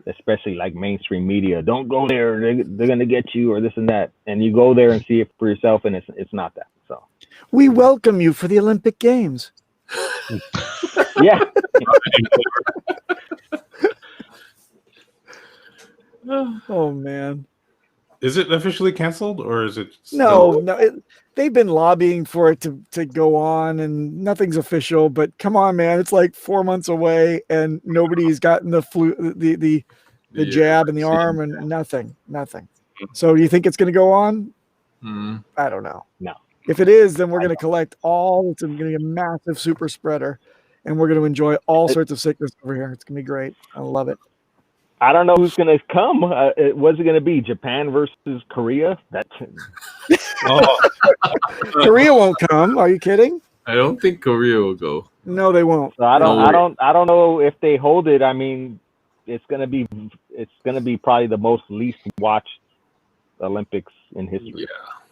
especially like mainstream media. Don't go there; they're gonna get you, or this and that. And you go there and see it for yourself, and it's not that. So We welcome you for the Olympic Games. yeah, Oh man. Is it officially canceled or is it No, still? no. They've been lobbying for it to go on, and nothing's official. But come on, man, it's like 4 months away, and nobody's gotten the jab in the arm, and nothing. So, do you think it's going to go on? Mm. I don't know. no. If it is, then we're going to collect all. It's going to be a massive super spreader, and we're going to enjoy all sorts of sickness over here. It's going to be great. I love it. I don't know who's gonna come. What's it gonna be? Japan versus Korea? That Oh, Korea won't come. Are you kidding? I don't think Korea will go. No, they won't. so I No don't know if they hold it. I mean, it's gonna be probably the most least watched Olympics in history. Yeah.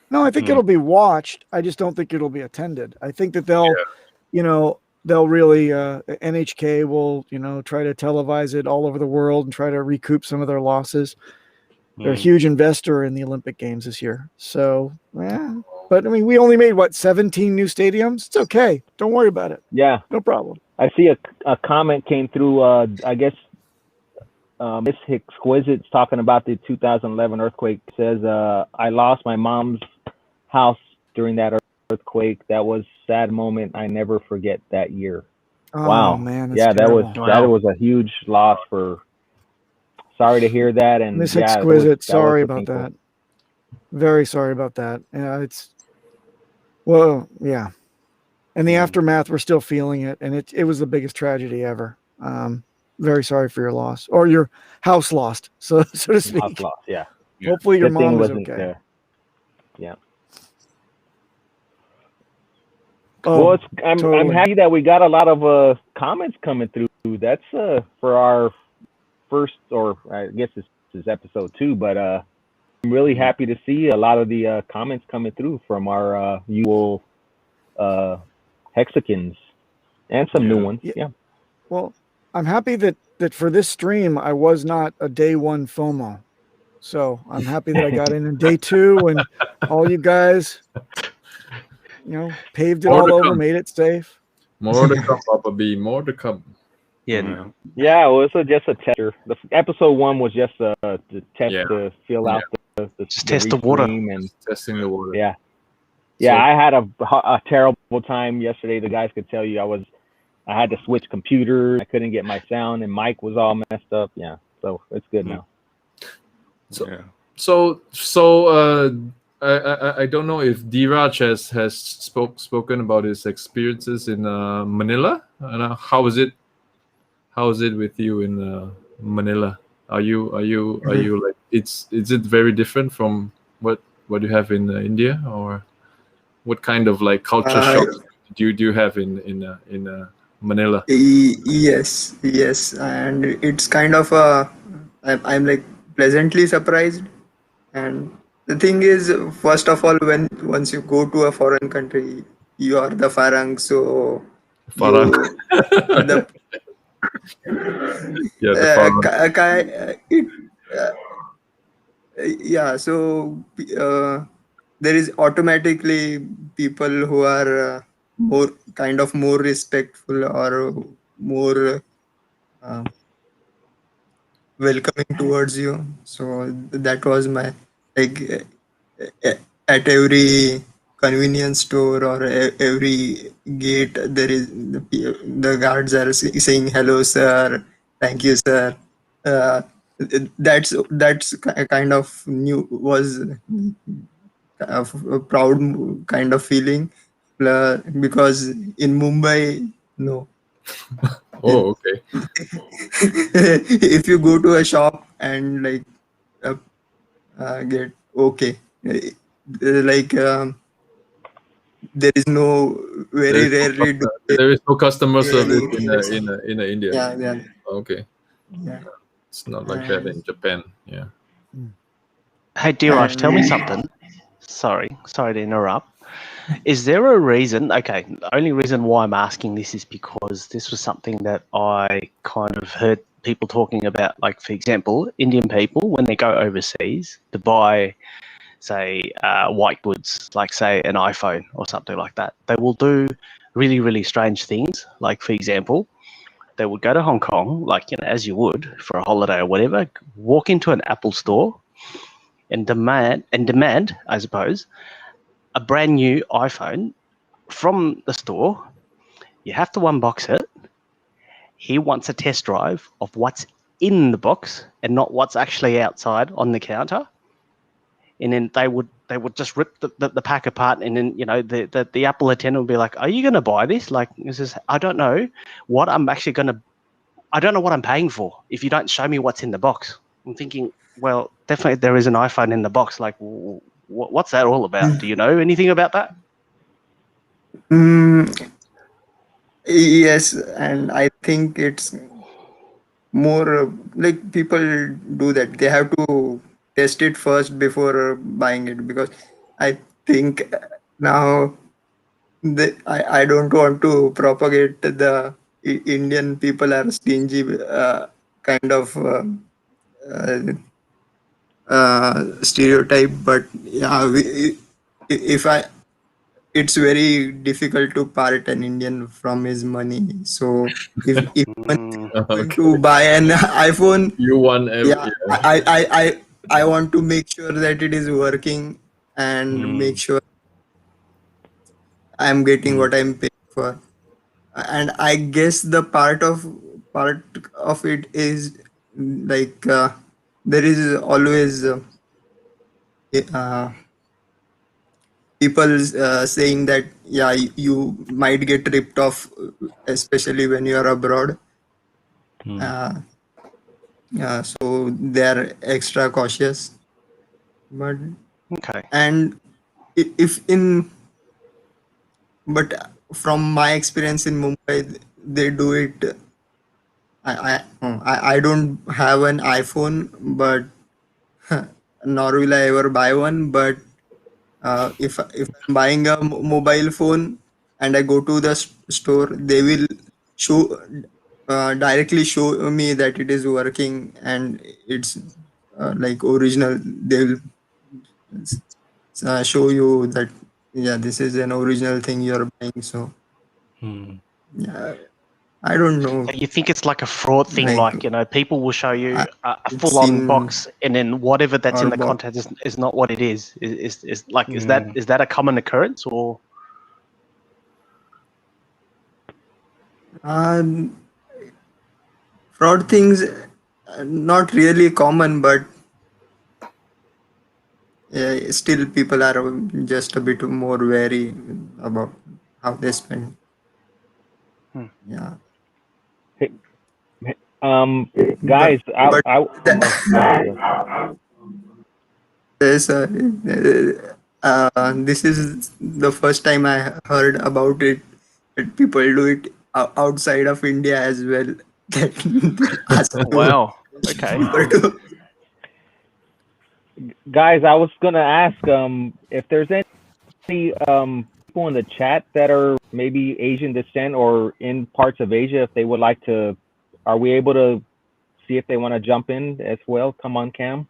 No, I think it'll be watched. I just don't think it'll be attended. I think that they'll really NHK will, try to televise it all over the world and try to recoup some of their losses. They're a huge investor in the Olympic Games this year. So, yeah. But I mean, we only made 17 new stadiums. It's okay. Don't worry about it. Yeah, No problem. I see a comment came through. I guess Miss Exquisite's talking about the 2011 earthquake. Says I lost my mom's house during that earthquake. That was a sad moment. I never forget that year. Oh, Wow. man. That's Yeah, terrible. that was a huge loss for. Sorry to hear that. And Miss yeah, Exquisite, sorry a about painful. that. Very sorry about that. Yeah, well, yeah. And the aftermath, we're still feeling it, and it was the biggest tragedy ever. Very sorry for your loss, or your house lost, so to speak. House loss, yeah. Hopefully your Good thing mom is wasn't, okay. yeah. Oh, Well, I'm totally. happy that we got a lot of comments coming through. That's for our first, or I guess this is episode 2, but I'm really happy to see a lot of the comments coming through from our usual Hexicans and some new ones. Yeah. Well, I'm happy that for this stream I was not a day one FOMO. So I'm happy that I got in day 2, and all you guys, paved it More all to over, come. made it safe. More to come, Papa B. More to come. Yeah. Yeah, well, it's just a tester. The episode 1 was just to test to feel out the Just test the water. and Testing the water. yeah. I had a terrible time yesterday. The guys could tell you I had to switch computers. I couldn't get my sound and mic was all messed up. Yeah, so it's good now. So I don't know if Dheeraj has spoken about his experiences in Manila. How is it with you in Manila? Are you like is it very different from what you have in India, or what kind of like culture shock do you have in Manila? Yes, and it's kind of I'm like pleasantly surprised. And the thing is, first of all, once you go to a foreign country, you are the Farang, so Farang. the Yeah, the Farang. so there is automatically people who are more respectful or more welcoming towards you. So that was my like at every convenience store or every gate there is the guards are saying hello sir, thank you sir. That's kind of new, was a proud kind of feeling, because in Mumbai, no. Oh, okay. If you go to a shop and like get okay, like there is no, very rarely do there is no customer service really in India. yeah. Okay. Yeah. It's not like that in Japan. Yeah. Hey, Dheeraj, tell me something. Sorry to interrupt. Is there a reason? Okay, the only reason why I'm asking this is because this was something that I kind of heard people talking about, like, for example, Indian people, when they go overseas to buy, say, white goods, like, say, an iPhone or something like that, they will do really, really strange things. Like, for example, they would go to Hong Kong, like, as you would for a holiday or whatever, walk into an Apple store and demand, I suppose, a brand new iPhone from the store. You have to unbox it. He wants a test drive of what's in the box and not what's actually outside on the counter. And then they would just rip the pack apart, and then the Apple attendant would be like, "Are you going to buy this? Like, this is, I don't know what I'm actually going to. I don't know what I'm paying for if you don't show me what's in the box." I'm thinking, well, definitely there is an iPhone in the box. Like, what's that all about? Do you know anything about that? Yes, and I think it's more like people do that. They have to test it first before buying it, because I think now I don't want to propagate the Indian people are stingy kind of stereotype, but yeah, if I it's very difficult to part an Indian from his money. So if one is going to buy an iPhone, You want yeah, I want to make sure that it is working and make sure I'm getting what I'm paying for. And I guess the part of it is like there is always uh, people saying that yeah, you might get ripped off, especially when you are abroad. So they are extra cautious. But Okay. and if in but from my experience in Mumbai, they do it. I don't have an iPhone, but nor will I ever buy one. But if I'm buying a mobile phone and I go to the store, they will show directly show me that it is working and it's like original. They will show you that yeah, this is an original thing you're buying. So yeah, I don't know. So you think it's like a fraud thing, Like like, people will show you a I've full-on seen box, and then whatever that's in or the bought. content is not what it is. Is like, is that a common occurrence, or? Um, Fraud things not really common, but still people are just a bit more wary about how they spend. Yeah. Hey, guys, But I there's this is the first time I heard about it. That people do it outside of India as well. That they ask Oh, you wow. Okay. people to. guys, I was gonna ask if there's any people in the chat that are maybe Asian descent or in parts of Asia, if they would like to, are we able to see if they want to jump in as well? Come on, Cam.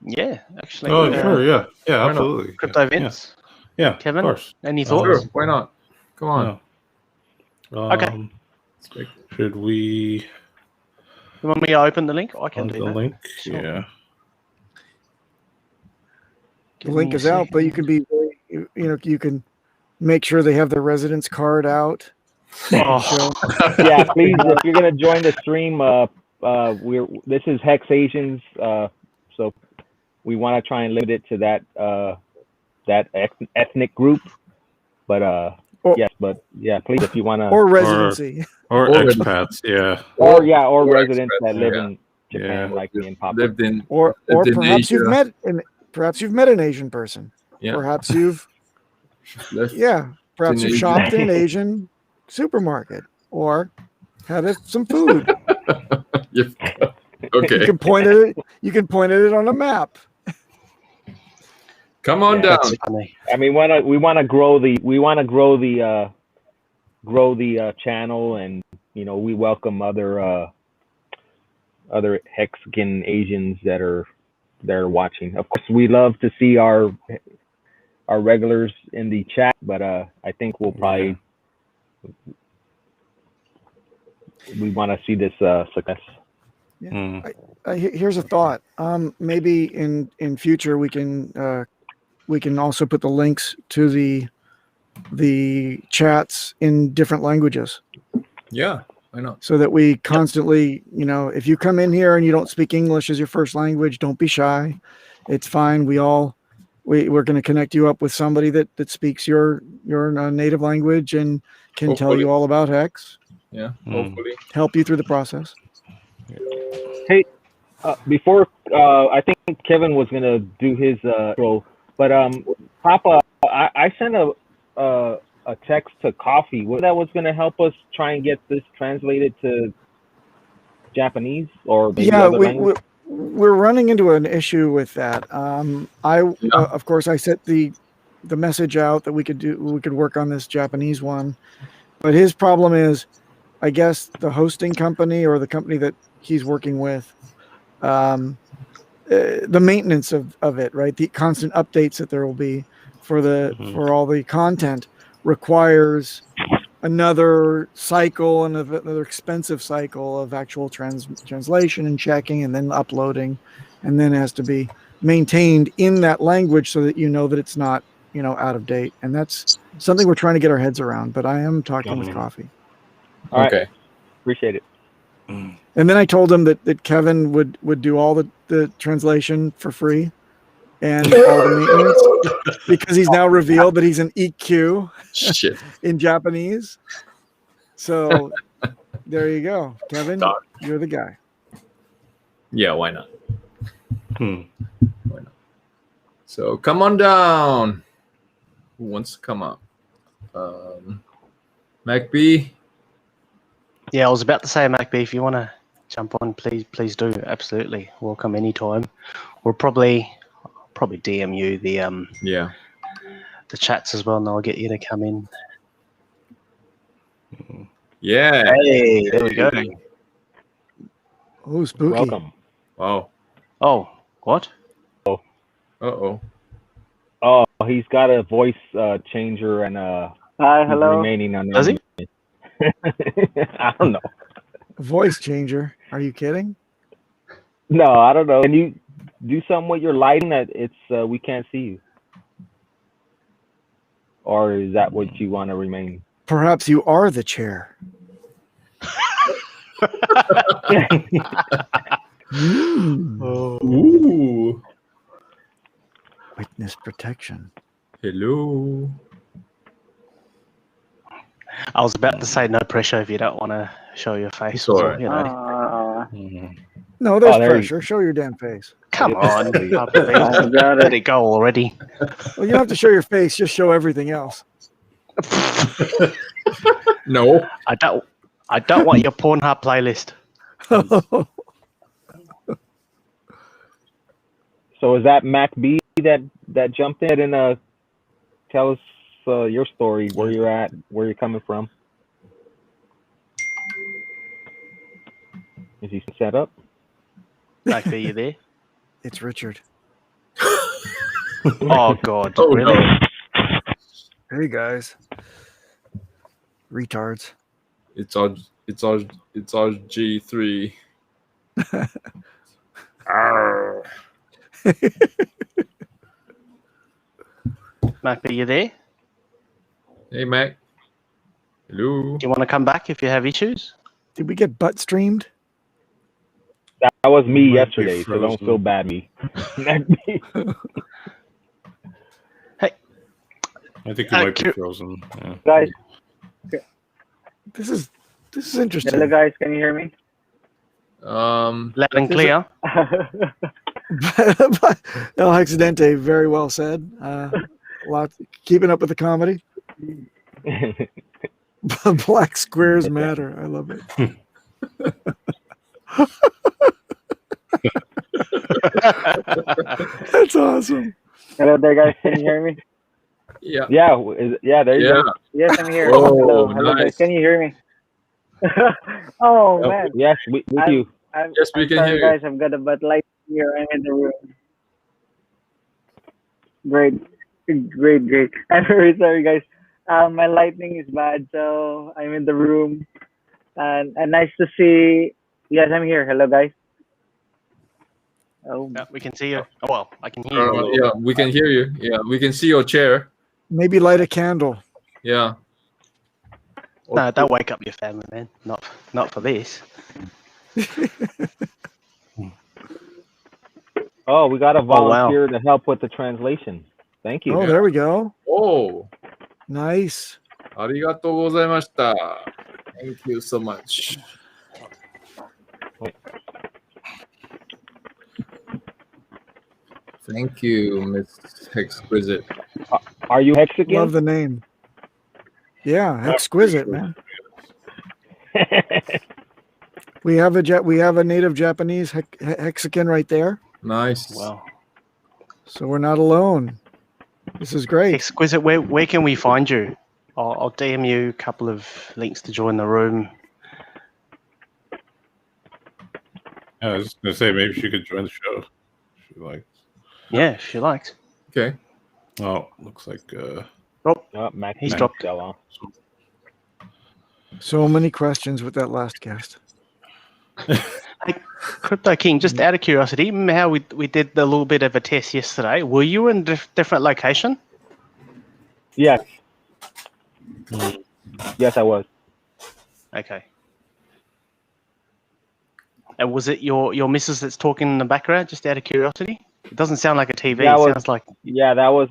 Yeah, actually. Oh, sure, yeah, Why not? absolutely. Crypto events. Yeah, Kevin, of course. any Sure, thoughts? why not? Come on. Okay. Should we You want me to open the link? I can on do the that. link? Sure. Yeah. Give The link me a is out, but you second. can be, you can make sure they have their residence card out. Oh, Yeah, please, if you're gonna join the stream, this is HexAsians, so we want to try and limit it to that ethnic group. But yes, but yeah, please, if you want to, or residency. Or expats, yeah. or residents expats, that live yeah. in Japan, Yeah. like me and Papa. Lived in Or lived in perhaps you've Asia. met an Asian person. Yeah. Perhaps you've Lived perhaps in you've Asia. shopped in an Asian supermarket or had some food. You You okay. can point at it. You can point at it on a map. Come on yeah, down. that's funny. I mean, we want to grow the grow the channel, and we welcome other Hexagon Asians that are watching. Of course, we love to see our regulars in the chat, but I think we'll probably we want to see this success. Yeah. Here's a thought. Maybe in future we can also put the links to the chats in different languages. Yeah, why not? So that we constantly, if you come in here and you don't speak English as your first language, don't be shy. It's fine. We're going to connect you up with somebody that speaks your native language and can tell you all about Hex. Yeah, hopefully help you through the process. Hey, before I think Kevin was gonna do his role, but Papa, I sent a text to Coffee. That was gonna help us try and get this translated to Japanese or maybe other language. We're running into an issue with that. Of course, I sent the message out that we could work on this Japanese one, but his problem is, I guess, the hosting company or the company that he's working with, the maintenance of it, right? The constant updates that there will be for all the content requires another cycle, another expensive cycle of actual translation and checking and then uploading, and then it has to be maintained in that language so that that it's not out of date. And that's something we're trying to get our heads around. But I am talking with Coffee. All okay. Right. Appreciate it. And then I told him that Kevin would do all the translation for free and all the maintenance because he's now revealed that he's an EQ in Japanese. So there you go, Kevin. You're the guy. Yeah, why not? Why not? So come on down. Who wants to come up? MacB. Yeah, I was about to say, MacB, if you want to jump on, please do. Absolutely, welcome anytime. We'll probably DM you the chats as well, and I'll get you to come in. Yeah. Hey, there we go. Oh, spooky. Welcome. Wow. Oh, what? Uh-oh. Oh, he's got a voice changer and Hi, hello. remaining on. Does he? I don't know. Voice changer. Are you kidding? No, I don't know. Can you do something with your lighting that it's we can't see you? Or is that what you want to remain? Perhaps you are the chair. Ooh. Witness protection. Hello. I was about to say no pressure if you don't want to show your face. All Or, right. No, there's there pressure. Show your damn face. Come on, Got let it go already. Well, you don't have to show your face. Just show everything else. No. I don't want your Pornhub playlist. So is that MacB that jumped in and tell us your story, where you're at, where you're coming from? Is he set up? MacB, you there? It's Richard. Oh God! Oh, really? no. Hey guys. Retards. It's our G3. MacB, you there? Hey, Mac. Hello. Do you want to come back if you have issues? Did we get butt streamed? That was me Might be yesterday, so don't frozen. feel bad, me. Hey, I think you might be Q- frozen. Yeah. Guys, This is interesting. hello guys, can you hear me? loud and clear. El Hexadente, very well said. Keeping up with the comedy. Black squares matter. I love it. That's awesome. Hello there guys, can you hear me? Yeah. Yeah, yeah. There you Yeah. go. Yes, I'm here. Oh, Hello, guys. nice. Can you hear me? Oh Yep. man, Yes, with I'm you. I'm Yes, we I'm can sorry, hear you. guys. I've got a bad light here. I'm in the room. Great, great. I'm very sorry, guys. My lighting is bad, so I'm in the room. And nice to see. Yes, I'm here. Hello, guys. Oh, Yeah, we can see you. Oh, well, I can hear you a little Yeah, bit. we can hear you. Yeah, we can see your chair. Maybe light a candle. Yeah. No, don't wake up your family, man. Not for this. Oh, we got a Oh, wow. volunteer to help with the translation. Thank you. Oh, there we go. Oh, Nice. ありがとうございました。Thank you so much. Thank you, Miss Exquisite. Are you Mexican? Love the name. Yeah, exquisite, man. We have a native Japanese Mexican right there, Nice. Wow. so we're not alone. This is great. Exquisite, where can we find you? I'll DM you a couple of links to join the room. I was just gonna say maybe she could join the show. If she likes. Yeah, if you liked. Okay. Oh, looks like Mac, He's Mac dropped. fell off. So many questions with that last guest. Hey, Crypto King, just out of curiosity, remember how we did the little bit of a test yesterday? Were you in a different location? Yes. Yes, I was. Okay. And was it your missus that's talking in the background, just out of curiosity? It doesn't sound like a TV. That It was- sounds like... Yeah, that was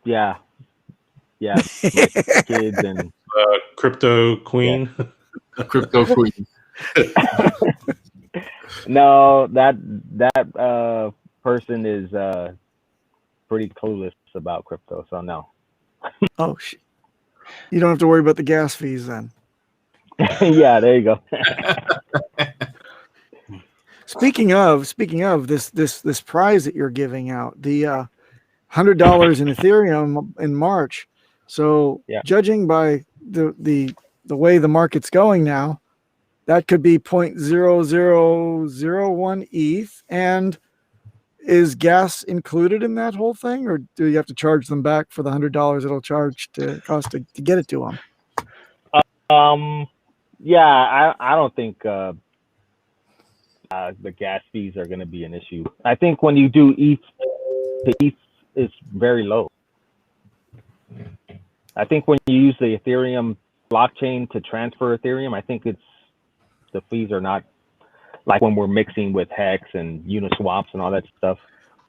yeah, my kids and Crypto Queen. Crypto Queen. no, that person is pretty clueless about crypto, so no. Oh, you don't have to worry about the gas fees then. Yeah, there you go. Speaking of this prize that you're giving out, the $100 in Ethereum in March. So Yeah. judging by the way the market's going now, that could be 0.0001 ETH. And is gas included in that whole thing, or do you have to charge them back for the $100 it'll cost to get it to them? Yeah, I don't think the gas fees are going to be an issue. I think when you do ETH, the ETH is very low. I think when you use the Ethereum blockchain to transfer Ethereum, I think the fees are not like when we're mixing with Hex and Uniswaps and all that stuff.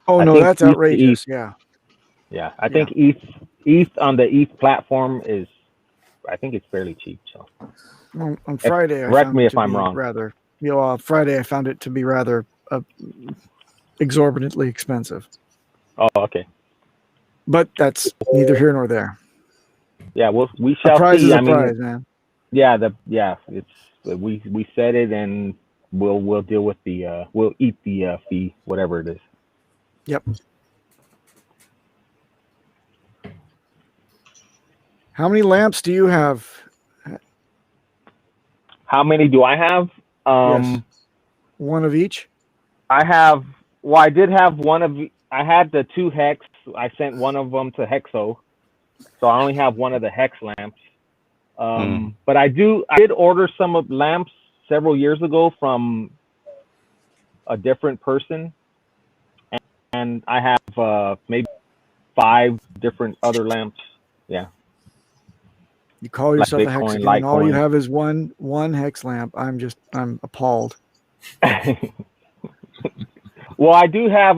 Oh I no, think that's ETH to outrageous. ETH. Yeah. Yeah, I think ETH on the ETH platform is, I think it's fairly cheap. So On Friday, correct me if I'm wrong. Rather, Friday I found it to be rather exorbitantly expensive. Oh, okay. But that's neither here nor there. Yeah, we A shall prize see. is a I mean, prize, man. yeah, it's we said it, and we'll deal with the we'll eat the fee, whatever it is. Yep. How many lamps do you have? How many do I have? Yes. One of each? I have. Well, I did have one of. I had the 2 Hex. I sent one of them to Hexo, so I only have one of the Hex lamps. But I did order some of lamps several years ago from a different person, and I have maybe 5 different other lamps. Yeah. You call yourself Like a Bitcoin, Hexagon, and all you Litecoin. have is one hex lamp. I'm appalled. Well, I do have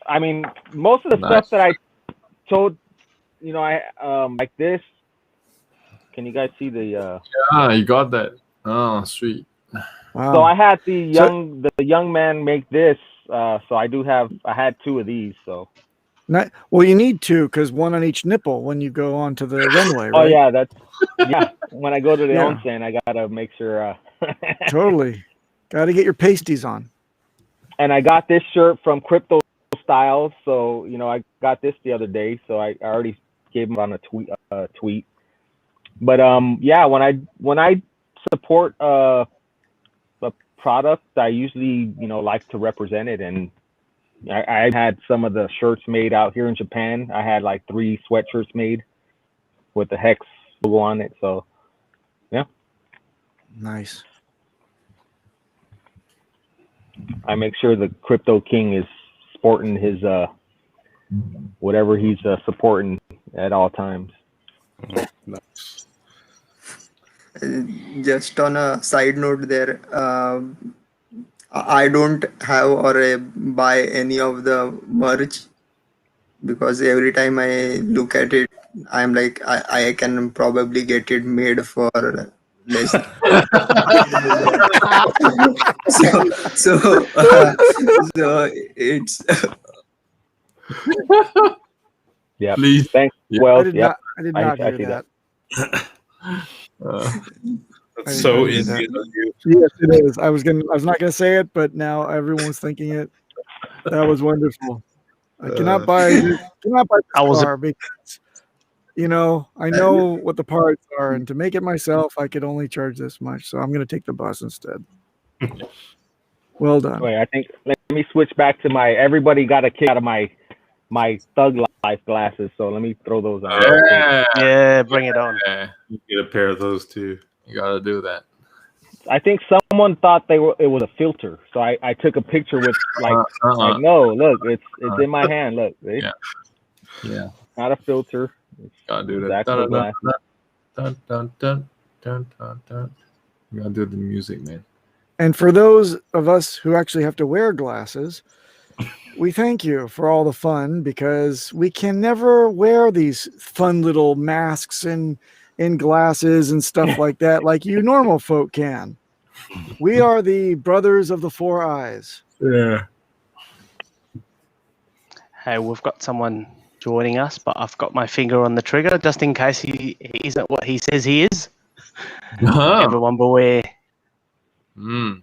I mean, most of the stuff that I told, I like this. Can you guys see the? Yeah, you got that. Oh, sweet. Wow. So I had the young man make this. So I had 2 of these. So. Well, you need 2 because one on each nipple when you go onto the runway, right? Oh yeah, when I go to the Yeah. onsen, I gotta make sure. Totally. Got to get your pasties on. And I got this shirt from Crypto styles. So I got this the other day, so I already gave him on a tweet. But yeah, when I support a product, I usually like to represent it, and I had some of the shirts made out here in Japan. I had like 3 sweatshirts made with the Hex logo on it. So yeah, Nice. I make sure the Crypto King is sporting his whatever he's supporting at all times. Nice. Just on a side note there, I don't have or buy any of the merch because every time I look at it, I'm like, I can probably get it made for less. so it's Yeah. Please. Thanks. Yeah. Well, I did yep. not I hear see that. That's so I didn't Indian know of you. Yes, it is. I was not gonna say it, but now everyone's thinking it. That was wonderful. I cannot buy this I was a- car because I know what the parts are, and to make it myself, I could only charge this much. So I'm gonna take the bus instead. Well done. Wait, I think let me switch back to my. Everybody got a kick out of my Thug Life glasses, so let me throw those on. Yeah, bring it on. Yeah, You get a pair of those too. you gotta do that. I think someone thought it was a filter, so I took a picture with like no, look, it's in my hand. Look, see? Yeah, Not a filter. It's gotta do that. actual glasses. Dun, dun, dun, dun, dun, dun. You gotta do the music, man. And for those of us who actually have to wear glasses, we thank you for all the fun, because we can never wear these fun little masks and glasses and stuff like that like you normal folk can. We are the brothers of the 4 eyes. Yeah. Hey, we've got someone joining us, but I've got my finger on the trigger just in case he isn't what he says he is. Everyone beware. Mm.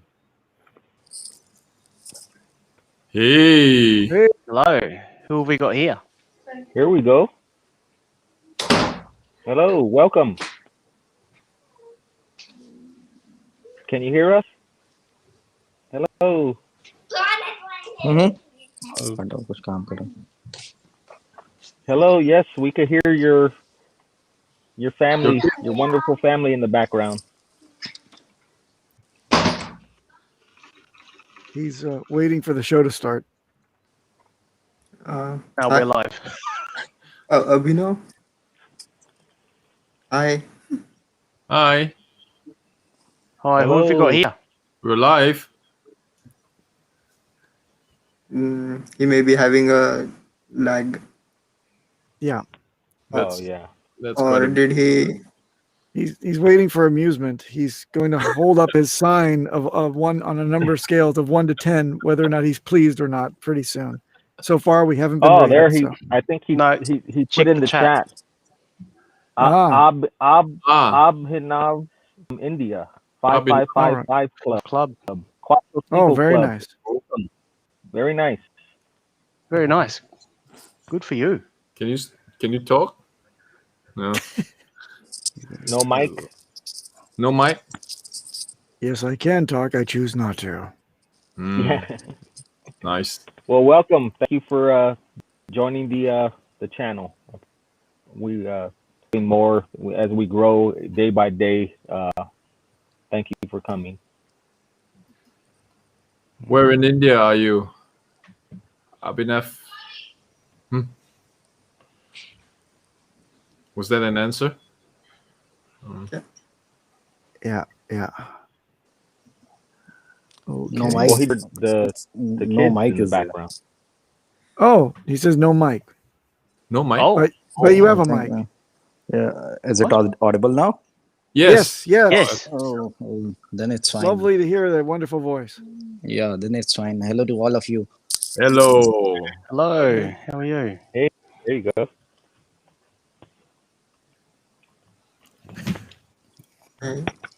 Hey. Hello. Who have we got here? Here we go. Hello, welcome. Can you hear us? Hello. Hello. Yes, we could hear your family, your wonderful family in the background. He's waiting for the show to start. Now we're live. Abhinav. Hi. Hi. Hi, who have we got here? We're live. He may be having a lag. Yeah. That's, yeah. That's Or did he? He's waiting for amusement. He's going to hold up his sign of 1 on a number scale of 1 to 10, whether or not he's pleased or not, pretty soon. So far, we haven't been. Oh, rated, there he. so. I think he No, he check put in the the chat. chat. Abhinav from India. 5555 Club. Oh, very nice. Very nice. Very nice. Good for you. Can you talk? No. No mic. No mic. Yes, I can talk. I choose not to. Yeah. Nice. Well, welcome. Thank you for joining the channel. We doing more as we grow day by day. Thank you for coming. Where in India are you, Abhinav? Was that an answer? Yeah. Okay. No mic. Well, he the No kids mic in the is there. background. Oh, he says no mic. No mic. Oh, But you have a I think, mic. Yeah. Is it audible now? Yes. yes. Oh, then it's fine. Lovely to hear that wonderful voice. Yeah, then it's fine. Hello to all of you. Hello. Hello. How are you? There you go.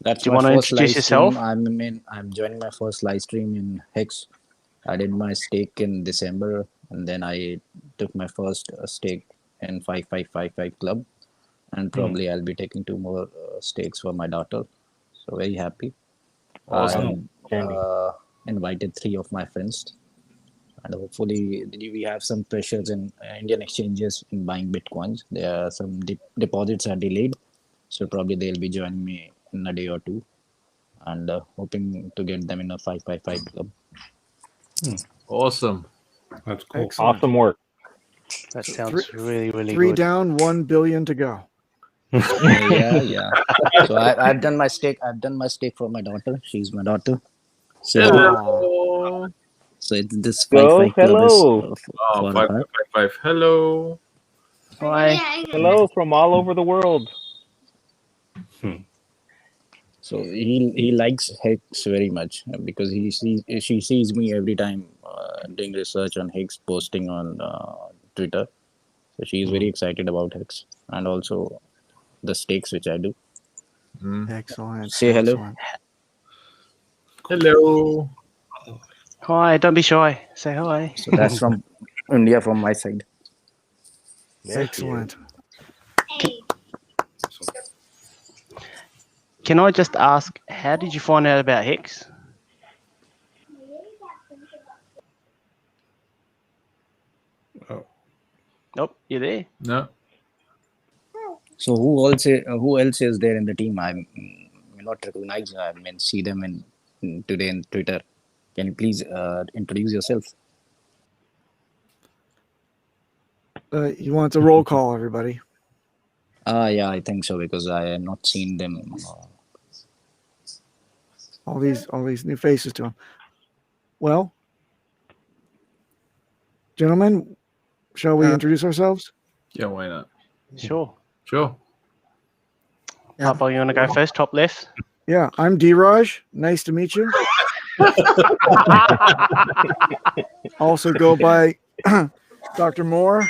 That's Do you my want to first introduce live yourself? stream. I'm joining my first live stream in Hex. I did my stake in December and then I took my first stake in 5555 club, and probably I'll be taking 2 more stakes for my daughter. So very happy. Awesome. I invited 3 of my friends, and hopefully we have some pressures in Indian exchanges in buying bitcoins. There are some deposits are delayed, so probably they'll be joining me in a day or two, and hoping to get them in a 555 club. Awesome. That's cool. Excellent. Awesome work. That So sounds really, really 3 good. down, 1 billion to go. Yeah. So I've done my stake. I've done my stake for my daughter. She's my daughter. So Hello. so it's this Go, 5-5 club is hello. Oh, for five, her. five, five, five. Hello. Hi. Hello from all over the world. So he likes Hex very much because she sees me every time doing research on Hex, posting on Twitter. So she is very excited about Hex and also the stakes which I do. Excellent. Say hello. Excellent. Hello. Hi, don't be shy. Say hi. So that's from India from my side. Excellent. Can I just ask, how did you find out about Hex? Oh. Nope, you there? No. So who else is there in the team? I may not recognize. I mean, see them in today in Twitter. Can you please introduce yourself? He wants a roll call, everybody. Yeah, I think so because I have not seen them. All these new faces to him. Well, gentlemen, shall we introduce ourselves? Yeah, why not? Sure. Sure. Yeah. Papa, you want to go first? Top left. Yeah, I'm D-Raj. Nice to meet you. Also go by Dr. Moore.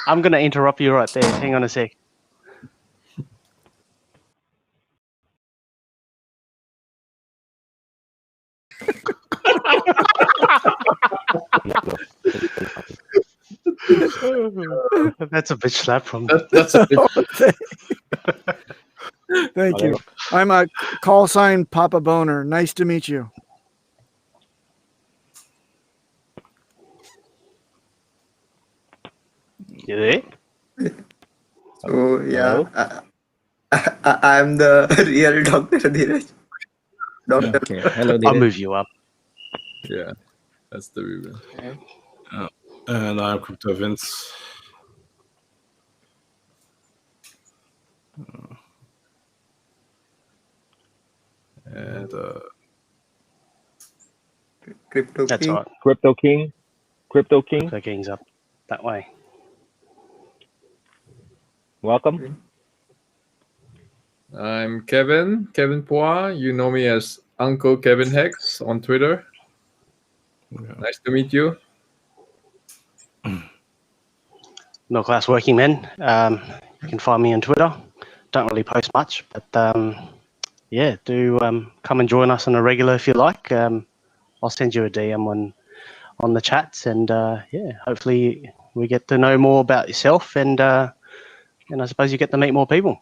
I'm going to interrupt you right there. Hang on a sec. That's a bitch slap from me. That's a bit. Thank you. I'm a call sign Papa Boner. Nice to meet you. You there? So yeah, Hello? I'm the real Dr. Dheeraj. Doctor. Okay. Hello, I'll Dheeraj. move you up. Yeah, that's the reason. And I'm Crypto Vince. And Crypto That's King. right. Crypto King. Crypto King. The king's up that way. Welcome. I'm Kevin Poir. You know me as Uncle Kevin Hex on Twitter. Nice to meet you. Middle class working men. You can find me on Twitter. Don't really post much, but yeah, do come and join us on a regular if you like. I'll send you a DM on the chats, and yeah, hopefully we get to know more about yourself, and I suppose you get to meet more people.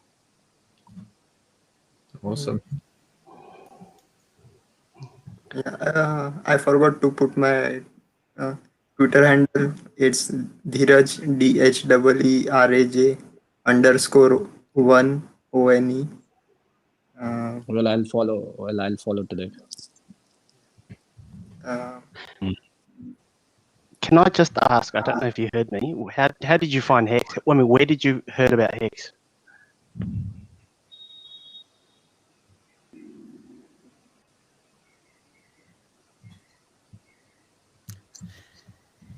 Awesome. Yeah, I forgot to put my Twitter handle. It's Dheeraj DHEERAJ _1 ONE. Well, I'll follow. I'll follow today. Can I just ask? I don't know if you heard me. How did you find Hex? I mean, where did you heard about Hex?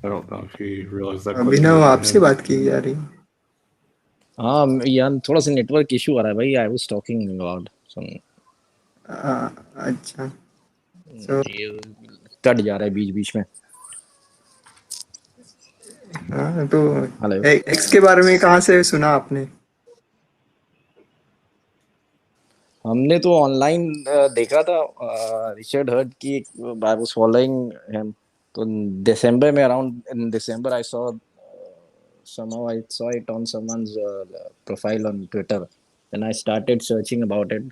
I don't know if he realized that. अभिनव आपसे बात की जा रही है. यार थोड़ा सा network issue आ रहा है भाई. I was talking about some. अच्छा. So कट जा रहा है बीच में. हाँ तो Hello. एक्स के बारे में कहाँ से सुना आपने? हमने तो ऑनलाइन देखा था रिचर्ड हर्ट की आई वाज फॉलोइंग हिम तो दिसंबर में around in December I saw somehow I saw it on someone's profile on Twitter. Then I started searching about it,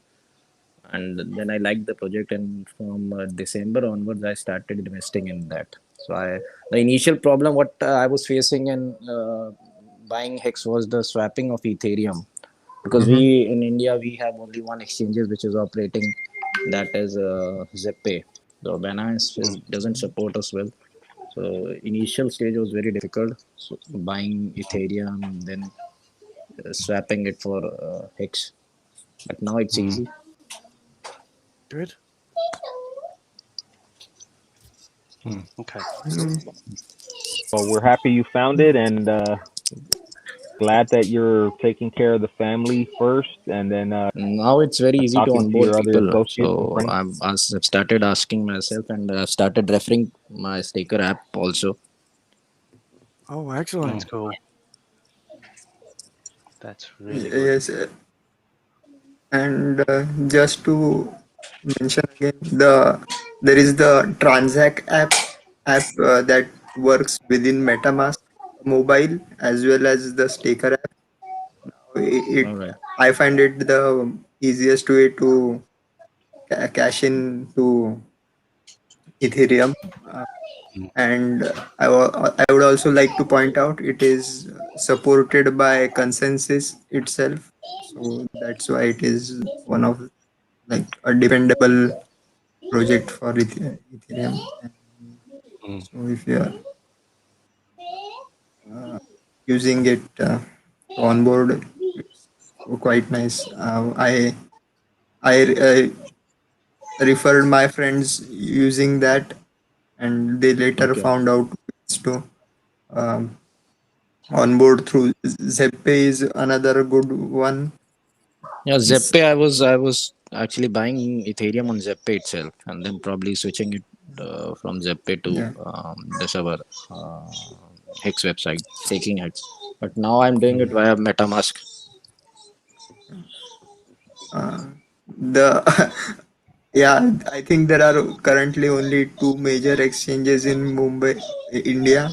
and then I liked the project. And from December onwards, I started investing in that. So the initial problem what I was facing in buying Hex was the swapping of Ethereum, because we in India we have only one exchanges which is operating, that is ZepPay. So Binance doesn't support us well. So initial stage was very difficult. So buying Ethereum, then swapping it for Hex. But now it's easy. Good. Okay. Well, we're happy you found it, and glad that you're taking care of the family first, and then Now it's very easy to talking to onboard your other people. associates and So friends. I've started asking myself, and I've started referring my Staker app also. Oh, That's excellent. cool. That's really good. Yes, and just to mention again, there is the Transact app that works within MetaMask mobile as well as the Staker app. All right. I find it the easiest way to cash in to Ethereum. And I would also like to point out it is supported by Consensus itself. So that's why it is one of like a dependable project for Ethereum. And so if you are using it to onboard, it's quite nice. I referred my friends using that, and they later Okay. found out ways to um, onboard through ZepPay is another good one. Yeah, It's, ZepPay. I was actually buying Ethereum on ZepPay itself, and then probably switching it from ZepPay to yeah. this our uh, Hex website, taking Hex. But now I'm doing it via MetaMask. The yeah, I think there are currently only two major exchanges in Mumbai, India.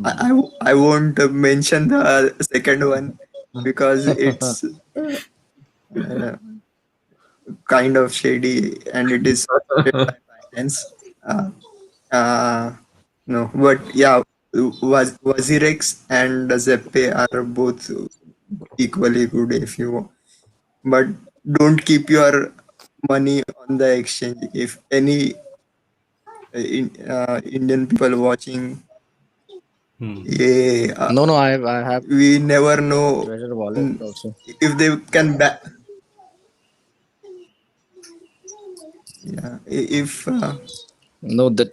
I won't mention the second one because it's uh, kind of shady and it is supported by Binance. Uh, uh, no, but yeah, Wazirex and Zeppe are both equally good if you want. But don't keep your money on the exchange. If any Indian people watching, yeah, No, I have we never know Treasure Wallet also. if they can back. Yeah, if No, the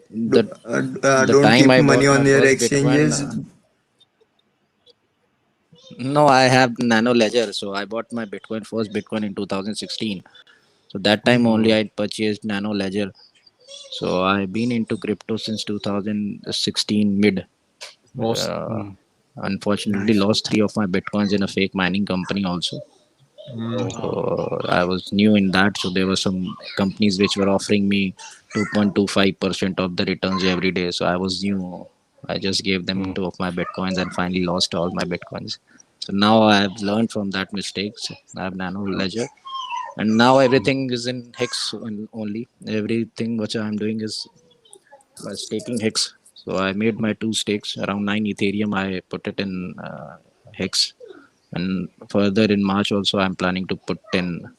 don't time keep I money bought my on your first Bitcoin. exchanges. No, I have Nano Ledger. So I bought my first Bitcoin in 2016. So that time only I purchased Nano Ledger. So I've been into crypto since 2016 mid. Uh, Unfortunately, Nice. lost three of my Bitcoins in a fake mining company also. Oh, So I was new in that. So there were some companies which were offering me 2.25% of the returns every day. So I was new. I just gave them two of my Bitcoins and finally lost all my Bitcoins. So now I have learned from that mistakes. I have Nano Ledger, and now everything is in Hex only. Everything which I'm doing is by staking Hex. So I made my two stakes around 9 Ethereum. I put it in Hex, and further in March also I'm planning to put 10.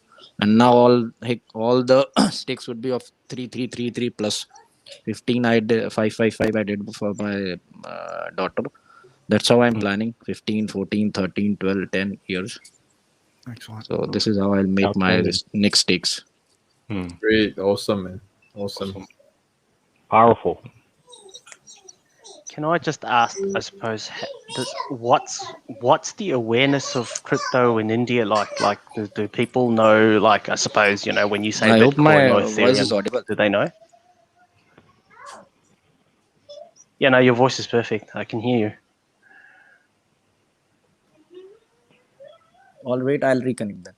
And now all the stakes would be of 3333 plus 15. I did 555. I did for my daughter. That's how I'm planning 15, 14, 13, 12, 10 years. Excellent. So this is how I'll make my Outstanding. next stakes. Great, awesome, man, awesome. Powerful. can I just ask? I suppose what's the awareness of crypto in India like? Like, do people know? Like, I suppose when you say I hope my Bitcoin or voice is Ethereum, audible. do they know? Yeah, no, your voice is perfect. I can hear you. All right, I'll reconnect then.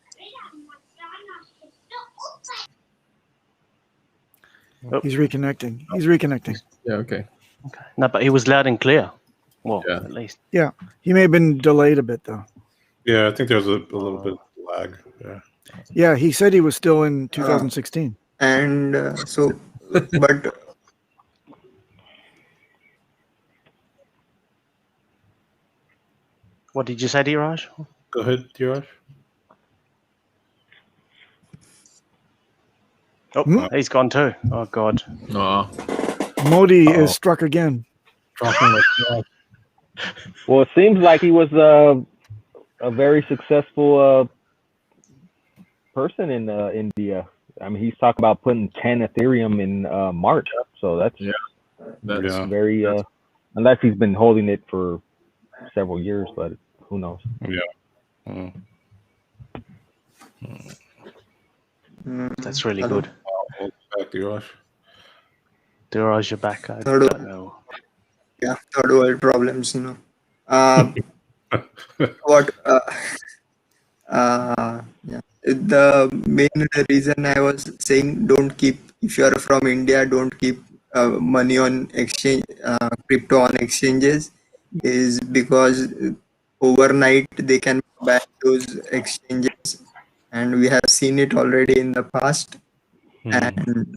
He's reconnecting. He's reconnecting. Yeah. Okay. Okay. No, but he was loud and clear. Well, Yeah. at least. Yeah, he may have been delayed a bit though. Yeah, I think there's a little bit of lag. Yeah. Yeah, he said he was still in 2016. And but What did you say, Diraj? Go ahead, Diraj. Oh, he's gone too. Oh God. Oh. Modi is struck again. Dropping like that. Well, it seems like he was a very successful person in India. I mean, he's talking about putting 10 Ethereum in March. So that's That's Yeah. very, unless he's been holding it for several years, but who knows? Mm. That's really hello. good. Welcome back, Diraj. Diraj, you're back. I Third don't know. Yeah, third world problems, what yeah, the main reason I was saying don't keep, if you are from India, don't keep money on exchange, crypto on exchanges, is because overnight they can ban those exchanges, and we have seen it already in the past. And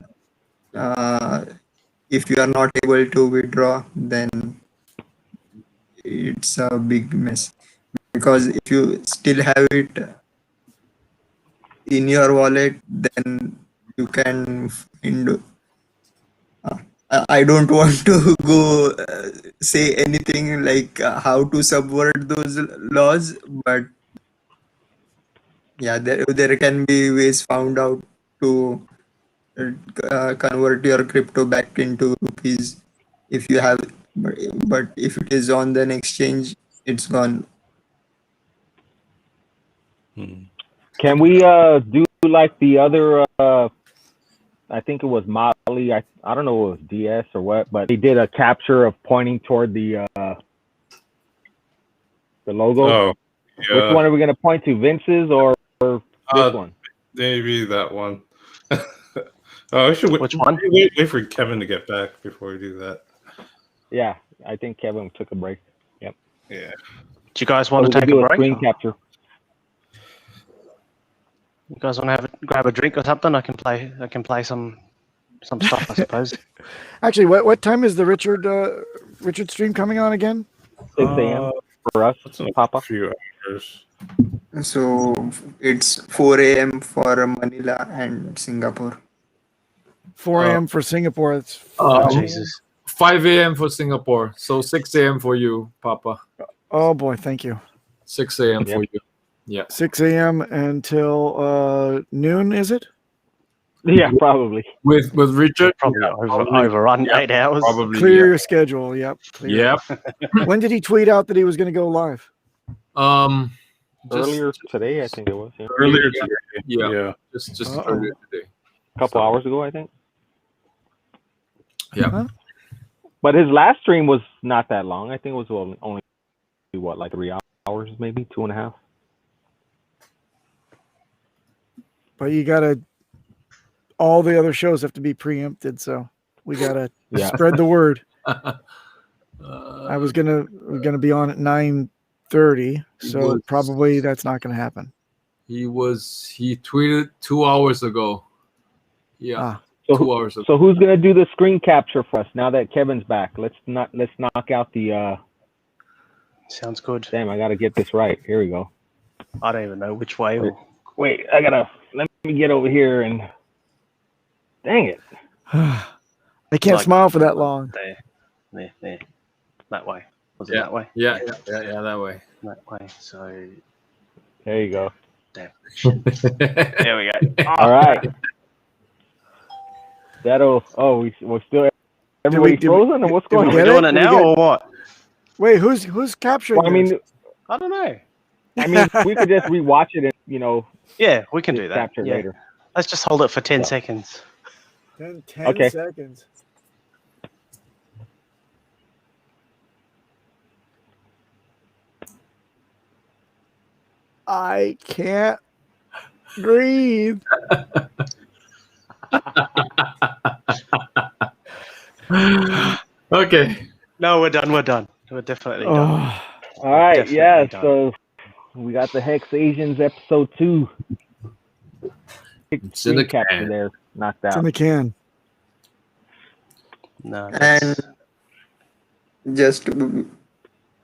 if you are not able to withdraw, then it's a big mess, because if you still have it in your wallet, then you can find. I don't want to go say anything like how to subvert those laws, but yeah, there can be ways found out to convert your crypto back into rupees if you have, but if it is on an exchange, it's gone. Can we do like the other? I think it was Molly. I don't know if it was DS or what, but he did a capture of pointing toward the logo. Oh, yeah. Which one are we gonna point to, Vince's or this one? Maybe that one. I should wait. Which one? Wait for Kevin to get back before we do that. Yeah, I think Kevin took a break. Yep. Yeah. Do you guys So want we to can take do a break? screen capture. You guys want to grab a drink or something? I can play some stuff, I suppose. Actually, what time is the Richard stream coming on again? 6 a.m. for us, That's in a Papa. few hours. So it's 4 a.m. for Manila and Singapore. 4 a.m. for Singapore. It's Oh, Jesus. 5 a.m. for Singapore. So 6 a.m. for you, Papa. oh boy, thank you. 6 a.m. Yep. for you. Yeah. 6 a.m. until noon, is it? Yeah, probably. With Richard. Probably probably. overrun Yeah, 8 hours. Probably. Clear your schedule. Yep. Clear. Yep. When did he tweet out that he was going to go live? Earlier today, I think it was. Yeah. Earlier today. Yeah. Just Uh-oh. earlier today. A couple hours ago, I think. Yeah. Huh? But his last stream was not that long. I think it was only what, like 3 hours, maybe 2.5. But you got to, all the other shows have to be preempted. So we got to Yeah. spread the word. I was going to be on at 9:30. So probably that's not going to happen. He tweeted 2 hours ago. Yeah. Ah. So 2 hours ago. So who's gonna do the screen capture for us now that Kevin's back? Let's knock out the. Sounds good. Damn, I gotta get this right. Here we go. I don't even know which way. Wait, let me get over here and. Dang it! I can't smile for that long. There. That way. Was it Yeah. that way? Yeah, that way. That way. So, There you go. damn. There we go. All right. We're still. Everybody frozen, or what's going Are on? we Get doing it? it We now get- or what? Wait, who's capturing? Well, I mean, this? I don't know. we could just rewatch it and Yeah, we can do that. capture Yeah. later. Let's just hold it for 10 Yeah. seconds. 10 Okay. seconds. I can't breathe. Okay. No, we're done. We're done. We're definitely done. Oh, All right, Definitely yeah. done. So we got the HexAsians episode 2. It's in the Screen capture can. there, knocked it's in out. the can. No, And just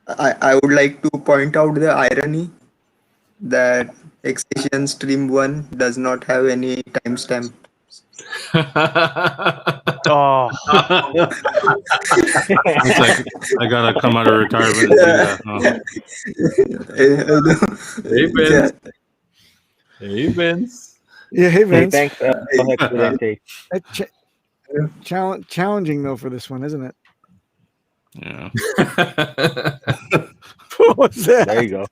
I would like to point out the irony that Excision Stream 1 does not have any timestamp. oh, It's like I gotta come out of retirement and do that. Hey, Yeah. Vince. Hey, Vince. Yeah, hey Hey, Vince. thanks, Hexadente. Challenging though for this one, isn't it? Yeah. What was that? There you go.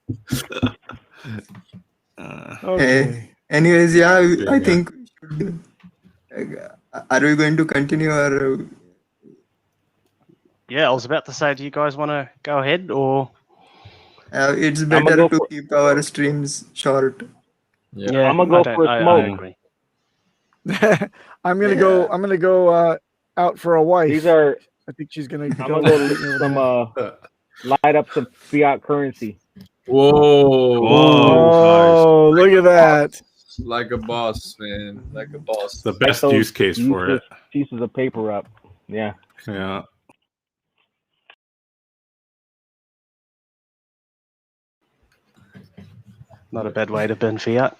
Okay. Anyways, yeah, I Yeah. think are we going to continue or yeah. I was about to say, do you guys want to go ahead or? it's I'ma better go to for- keep our streams short? Yeah. I'ma go for a I smoke. agree. I'm gonna go out for a wife. These are. I think she's gonna I'm go. gonna go meet me over some there. light up some fiat currency. Whoa. Oh, look at that! Like a boss, man. Like a boss. It's the best those use case for it. useless pieces of paper up. Yeah. Yeah. Not a bad way to burn fiat.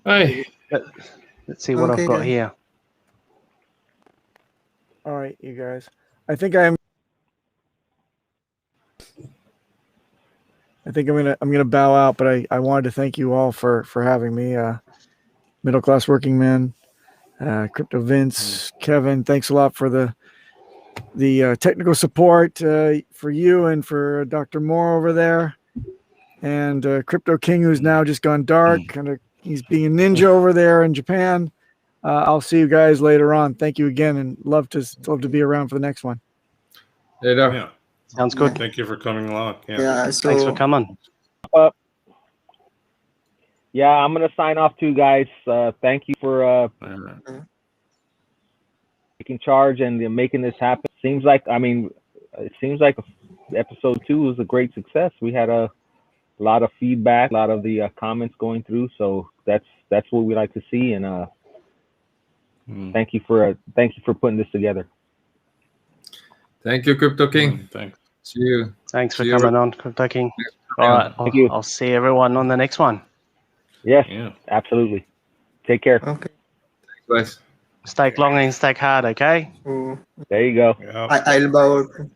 Hey. Let's see what Okay, I've got then. here. All right, you guys. I think I'm gonna bow out, but I wanted to thank you all for having me. Middle class working man, Crypto Vince, Kevin. Thanks a lot for the technical support for you and for Dr. Moore over there, and Crypto King, who's now just gone dark, and he's being a ninja over there in Japan. I'll see you guys later on. Thank you again, and love to be around for the next one. Later. Yeah. Sounds good. Thank you for coming along. Yeah. Yeah, so Thanks for coming. Yeah, I'm gonna sign off too, guys. Thank you for taking charge and making this happen. It seems like episode 2 was a great success. We had a lot of feedback, a lot of the comments going through. So that's what we like to see. And thank you for putting this together. Thank you, Crypto King. Thanks. See you. Thanks for See you coming on, Crypto King. All right. Thank you. I'll see everyone on the next one. Yes, Yeah. absolutely. Take care. okay. Guys. Stay long and stay hard, okay? So There you go. Yeah. I'll bow out.